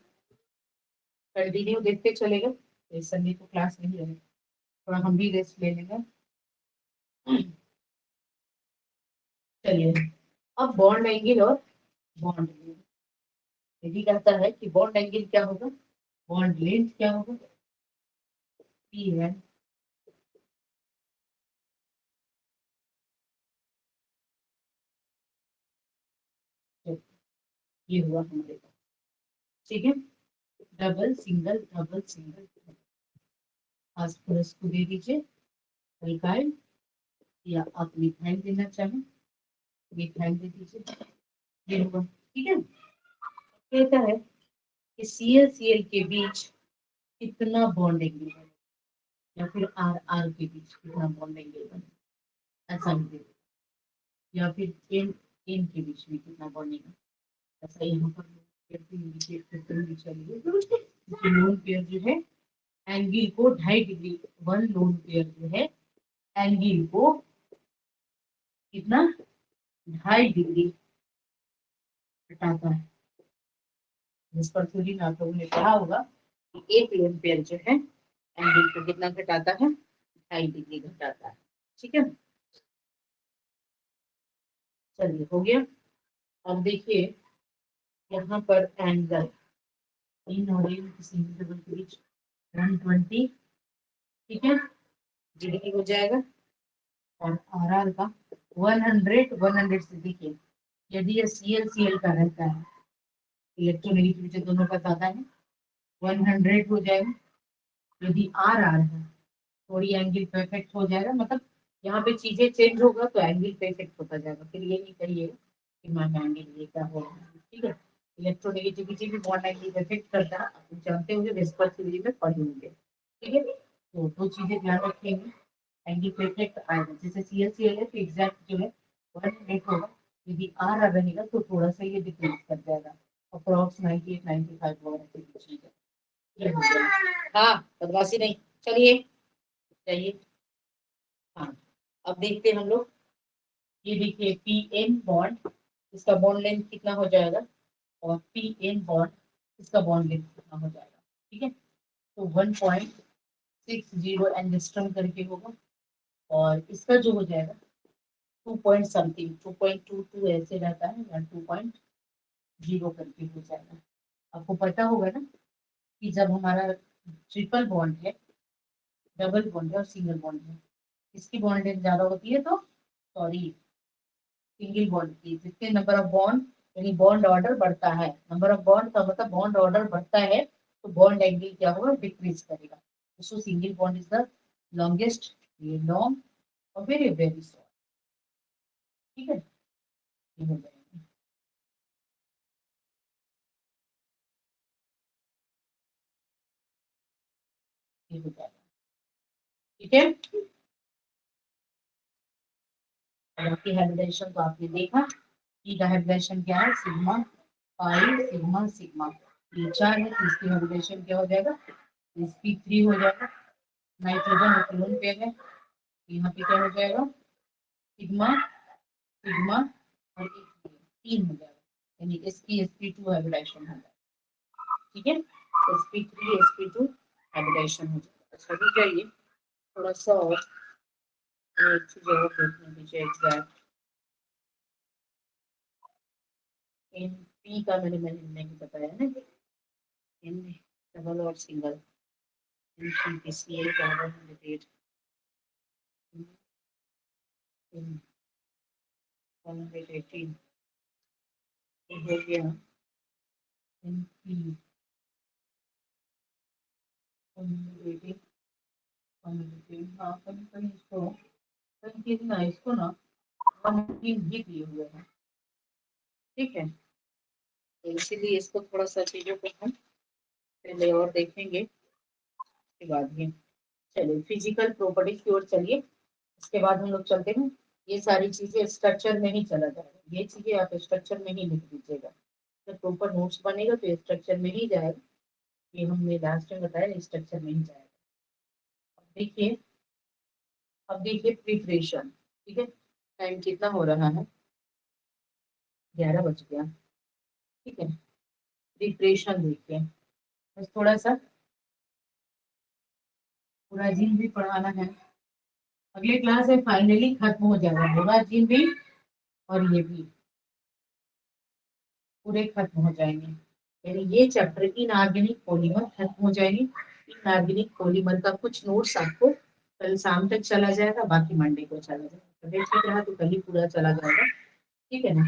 कंटिन्यू देखते चलेगा, तो इस संडे को क्लास नहीं रहेगा, थोड़ा हम भी रेस्ट ले लेंगे। चलिए, अब बॉन्ड एंगल और बॉन्ड लेंथ। यदि कहता है कि बॉन्ड एंगल क्या होगा, बॉन्ड लेंथ क्या होगा, पी है, ये हुआ हमारे पास, ठीक है। Double single double single, phosphorus को दे दीजिए अल्काइल, या आप मिथाइल देना चाहें मिथाइल दे दीजिए, ये होगा, ठीक है। कहता है कि CL के बीच कितना बॉन्ड एंगल बने, या फिर RR के बीच कितना बॉन्ड एंगल बने, ऐसा भी दे, या फिर इन के बीच में कितना बॉन्ड एंगल, ऐसा यहाँ पर इंडिकेट करते हुए चलिए। लोन पेयर जो है एंगल को 2.5 डिग्री, वन लोन पेयर जो है एंगल को कितना 2.5 डिग्री हटाता है। जिस पर थोड़ी ना आप लोगों ने पढ़ा होगा कि एक लोन पेयर जो है एंगल को कितना घटाता है, 2.5 डिग्री घटाता है, ठीक है। चलिए, हो गया। अब देखिए यहाँ पर एंगल इन और इन किसी डबल के बीच 120, ठीक है, डिग्री हो जाएगा। और RR का 100 से देखिए, यदि ये CL का रहता है, इलेक्ट्रोनेगेटिविटी दोनों का ज्यादा है, 100 हो जाएगा। यदि RR है, थोड़ी एंगल परफेक्ट हो जाएगा, मतलब यहाँ पे चीजें चेंज होगा तो एंगल परफेक्ट होता जाएगा, फिर ये नहीं कहिएगा कि मैम एंगल ये क्या हो रहा है, ठीक है। इलेक्ट्रोनेगेटिविटी भी बॉन्ड एंगल परफेक्ट करता है, आप जानते होंगे, वेस्पर थ्योरी में पढ़े होंगे, ठीक है। तो दो चीजें ध्यान रखेंगे, एंगल परफेक्ट आएगा, जैसे CL है तो एग्जैक्ट जो है 100 होगा, यदि RR रहेगा तो थोड़ा सा ये डिक्रीज कर जाएगा, अप्रॉक्स 98 95 वगैरह के बीच में, ये हो जाएगा। हाँ, बदमाशी नहीं, चलिए चाहिए। हाँ, अब देखते हैं हम लोग, ये देखिए PN बॉन्ड, इसका बॉन्ड लेंथ कितना हो जाएगा, और PN बॉन्ड, इसका बॉन्ड लेंथ कितना हो जाएगा, ठीक है। तो 1.60 एंगस्ट्रम करके होगा, और इसका जो हो जाएगा 2 पॉइंट समथिंग 2.22 ऐसे रहता है, या 2.0 करके हो जाएगा। आपको पता होगा ना कि जब हमारा ट्रिपल बॉन्ड है, डबल बॉन्ड है और सिंगल बॉन्ड है, इसकी बॉन्ड लेंथ ज्यादा होती है, तो सॉरी, सिंगल बॉन्ड की जितने नंबर ऑफ बॉन्ड, यानी बॉन्ड ऑर्डर बढ़ता है, नंबर ऑफ बॉन्ड का मतलब बॉन्ड ऑर्डर बढ़ता है, तो बॉन्ड एंगल क्या होगा, डिक्रीज करेगा। सो single bond is the longest, ये लॉन्ग और वेरी वेरी शॉर्ट, ठीक है, ये हो जाएगा, ये हो जाएगा, ठीक है। बाकी हाइब्रिडेशन तो आपने देखा, ई का हाइब्रिडेशन क्या है, सिग्मा पाई सिग्मा सिग्मा, ये 4 है, तो इसकी हाइब्रिडेशन क्या हो जाएगा, sp3 हो जाएगा। नाइट्रोजन और क्लोरीन पेयर है, यहाँ पे क्या हो जाएगा, सिग्मा सिग्मा और एक 3 हो जाएगा, यानी sp2 हाइब्रिडेशन हो जाएगा, ठीक है। sp3 sp2 हाइब्रिडेशन हो जाएगा। अच्छा, रुक जाइए, थोड़ा सा और एक चीज और देखने दीजिए, एग्जैक्ट इन पी का मैंने नहीं बताया ना, इन डबल और सिंगल, इन पी के सी कार्बन इन 118 हो गया, इन पी 118, हाँ कहीं कहीं इसको, कहीं कहीं ना इसको ना 118 भी दिए हुए हैं, ठीक है। तो इसीलिए इसको थोड़ा सा चीजों को हम पहले और देखेंगे, उसके बाद ये, चलिए फिजिकल प्रॉपर्टीज की ओर चलिए। इसके बाद हम लोग चलते हैं, ये सारी चीजें स्ट्रक्चर में ही चला जाएगा, ये चीजें आप स्ट्रक्चर में ही लिख दीजिएगा, जब प्रॉपर नोट्स बनेगा तो स्ट्रक्चर में ही जाएगा, ये हमने लास्ट में बताया, स्ट्रक्चर में ही जाएगा। देखिए अब देखिए प्रिपरेशन, ठीक है, टाइम कितना हो रहा है, 11 बज गया, ठीक है। प्रिपरेशन देखिए, बस थोड़ा सा पूरा जिन भी पढ़ाना है, अगले क्लास में फाइनली खत्म हो जाएगा, पूरा जिन भी और ये भी पूरे खत्म हो जाएंगे, यानी ये चैप्टर इनऑर्गेनिक पॉलीमर खत्म हो जाएंगे। इनऑर्गेनिक पॉलीमर का कुछ नोट्स आपको कल शाम तक चला जाएगा, बाकी मंडे को चला जाएगा, तबियत ठीक रहा तो कल ही पूरा चला जाएगा, ठीक है ना।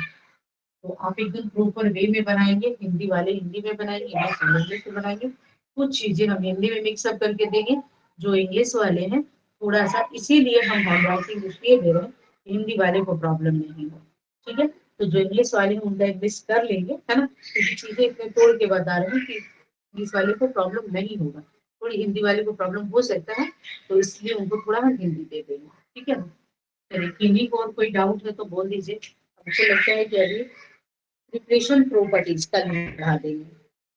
तो आप एकदम प्रॉपर वे में बनाएंगे, हिंदी वाले हिंदी में बनाएंगे, इंग्लिश वाले इंग्लिश में बनाएंगे, कुछ चीजें हम हिंदी में मिक्सअप करके देंगे, जो इंग्लिश वाले हैं थोड़ा सा, इसीलिए हम हैंड राइटिंग इसलिए दे रहे हैं, हिंदी वाले को प्रॉब्लम नहीं हो, ठीक है। तो जो इंग्लिश वाले हैं उनका इंग्लिश कर लेंगे, है ना, क्योंकि चीजें इतने तोड़ के बता रहे हैं कि इंग्लिश वाले को प्रॉब्लम नहीं होगा, थोड़ी हिंदी वाले को प्रॉब्लम हो सकता है, तो इसलिए उनको थोड़ा हम हिंदी दे देंगे, ठीक है। चलिए किन्हीं को और कोई डाउट है तो बोल दीजिए, मुझे लगता है कि अभी प्रिपरेशन प्रॉपर्टीज कल हम पढ़ा देंगे।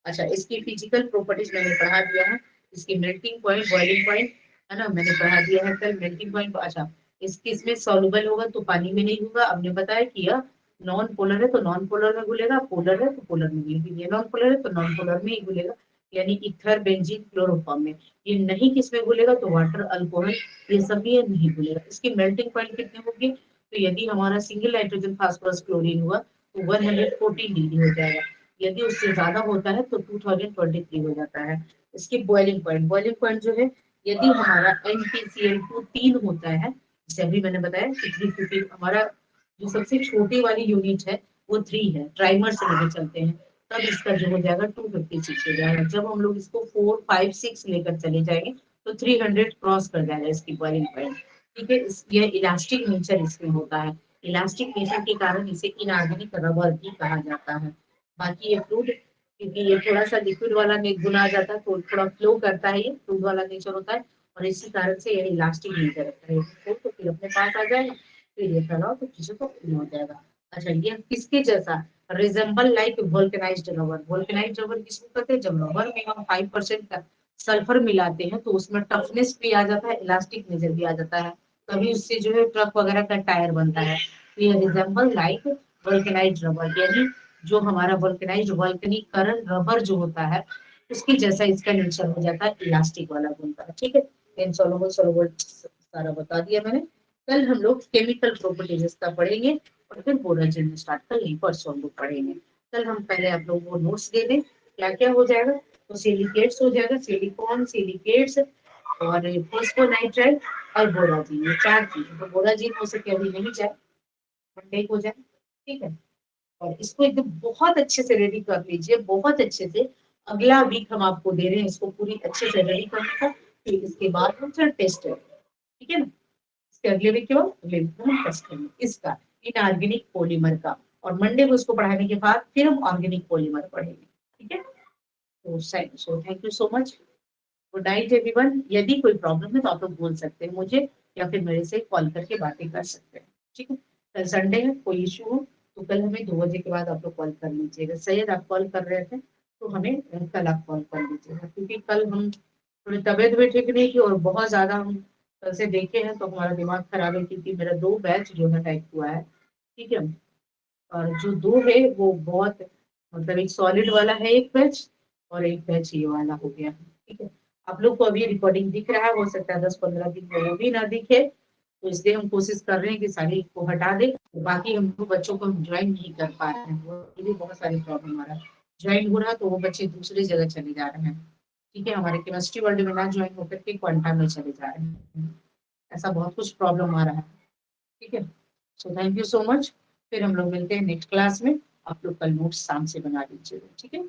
अच्छा, इसकी फिजिकल प्रॉपर्टीज मैंने पढ़ा दिया है, इसकी मेल्टिंग पॉइंट, बॉइलिंग पॉइंट, है ना, मैंने पढ़ा दिया है कल मेल्टिंग पॉइंट। अच्छा, इसके इसमें सॉल्युबल होगा तो पानी में नहीं होगा, हमने बताया कि यह नॉन पोलर है तो नॉन पोलर में घुलेगा, पोलर है तो पोलर में घुलेगा, ये नॉन पोलर है तो नॉन पोलर में ही घुलेगा, यानी इथर, बेंजीन, क्लोरोफॉर्म में। ये नहीं किसमें घुलेगा तो वाटर, अल्कोहल, ये सब ये नहीं घुलेगा। इसकी मेल्टिंग पॉइंट कितने होंगे, तो यदि हमारा सिंगल नाइट्रोजन फास्फोरस क्लोरीन हुआ तो 114 डिग्री हो जाएगा, यदि उससे ज्यादा होता है तो 2023 हो जाता है। इसकी बॉइलिंग पॉइंट जो है, यदि हमारा NaCl2 3 होता है, जैसे अभी मैंने बताया कि 350, हमारा जो सबसे छोटी वाली यूनिट है वो 3 है, ट्राइमर से लेकर चलते हैं, तब इसका जो हो जाएगा 256 हो जाएगा। जब हम लोग इसको 4, 5, 6 लेकर चले जाएंगे तो 300 क्रॉस कर जाएगा इसकी बॉइलिंग पॉइंट, ठीक है। ये इलास्टिक नेचर इसमें होता है, इलास्टिक नेचर के कारण इसे इनऑर्गेनिक रबर भी कहा जाता है। बाकी ये फ्लूइड, क्योंकि ये थोड़ा सा लिक्विड वाला गुना आ जाता है तो थोड़ा फ्लो करता है, ये फ्लूइड वाला नेचर होता है, और इसी कारण से ये इलास्टिक नेचर रखता है, तो फिर अपने पास आ जाएगा, फिर ये फैलाओ तो किसी को फील हो जाएगा। अच्छा, ये किसके जैसा, रिजेंबल लाइक वोल्केनाइज्ड रबर। वोल्केनाइज्ड रबर किसको कहते हैं, जब रबर में हम 5% का सल्फर मिलाते हैं तो उसमें टफनेस भी आ जाता है, इलास्टिक नेचर भी आ जाता है, तभी उससे जो है ट्रक वगैरह का टायर बनता है। तो ये रिजेंबल लाइक वोल्केनाइज्ड रबर, यानी जो हमारा वोल्केनाइज्ड वोल्केनिकरण रबर जो होता है उसकी जैसा इसका नेचर हो जाता है, इलास्टिक वाला बनता है, ठीक है। इनसॉल्युबल सॉल्युबल सारा बता दिया मैंने। कल हम लोग केमिकल प्रॉपर्टीज इसका पढ़ेंगे और फिर बोराजिन में स्टार्ट करेंगे, परसों हम लोग पढ़ेंगे। कल हम पहले आप लोगों को नोट्स दे दें, क्या क्या हो जाएगा, तो सिलिकेट्स हो जाएगा, सिलिकॉन, सिलिकेट्स और फॉस्फोनाइट्राइड और बोराजिन, ये 4 चीज। तो बोराजिन हो सके अभी नहीं जाए, मंडे को जाए, ठीक है। और इसको एकदम बहुत अच्छे से रेडी कर लीजिए, बहुत अच्छे से। अगला वीक हम आपको दे रहे हैं इसको पूरी अच्छे से रेडी करने का, फिर इसके बाद हम फिर टेस्ट है, ठीक है ना। इसके अगले वीक के बाद अगले वीक में हम टेस्ट करेंगे इसका, इनऑर्गेनिक पॉलीमर का, और मंडे को इसको पढ़ाने के बाद फिर हम ऑर्गेनिक पॉलीमर पढ़ेंगे, ठीक है। तो thank you so much, good night everyone. यदि कोई प्रॉब्लम है तो आप लोग बोल सकते हैं मुझे, या फिर मेरे से कॉल करके बातें कर सकते हैं, ठीक है। कल संडे है, कोई इशू हो तो कल हमें 2 बजे के बाद आप लोग कॉल कर लीजिएगा। सैयद आप कॉल कर रहे थे तो हमें कल आप कॉल कर लीजिएगा, क्योंकि कल हम थोड़ी तबीयत भी ठीक नहीं थी और बहुत ज्यादा हम कल से देखे हैं तो हमारा दिमाग खराब है, क्योंकि मेरा 2 बैच जो है अटैक हुआ है, ठीक है। और जो 2 है वो बहुत, मतलब एक सॉलिड वाला है एक बैच, और एक बैच ये वाला हो गया है, ठीक है। आप लोग को अभी रिकॉर्डिंग दिख रहा है, हो सकता है 10-15 दिन में वो भी ना दिखे, तो इसलिए हम कोशिश कर रहे हैं कि सारी को हटा दे। बाकी हम बच्चों को हम ज्वाइन नहीं कर पा रहे हैं, वो ये भी बहुत सारी प्रॉब्लम आ रहा है, ज्वाइन हो रहा तो वो बच्चे दूसरी जगह चले जा रहे हैं, ठीक है, हमारे केमिस्ट्री वर्ल्ड में ना ज्वाइन होकर के क्वांटा में चले जा रहे हैं, ऐसा बहुत कुछ प्रॉब्लम आ रहा है, ठीक है। So thank you so much, फिर हम लोग मिलते हैं नेक्स्ट क्लास में। आप लोग कल नोट्स शाम से बना लीजिएगा, ठीक है।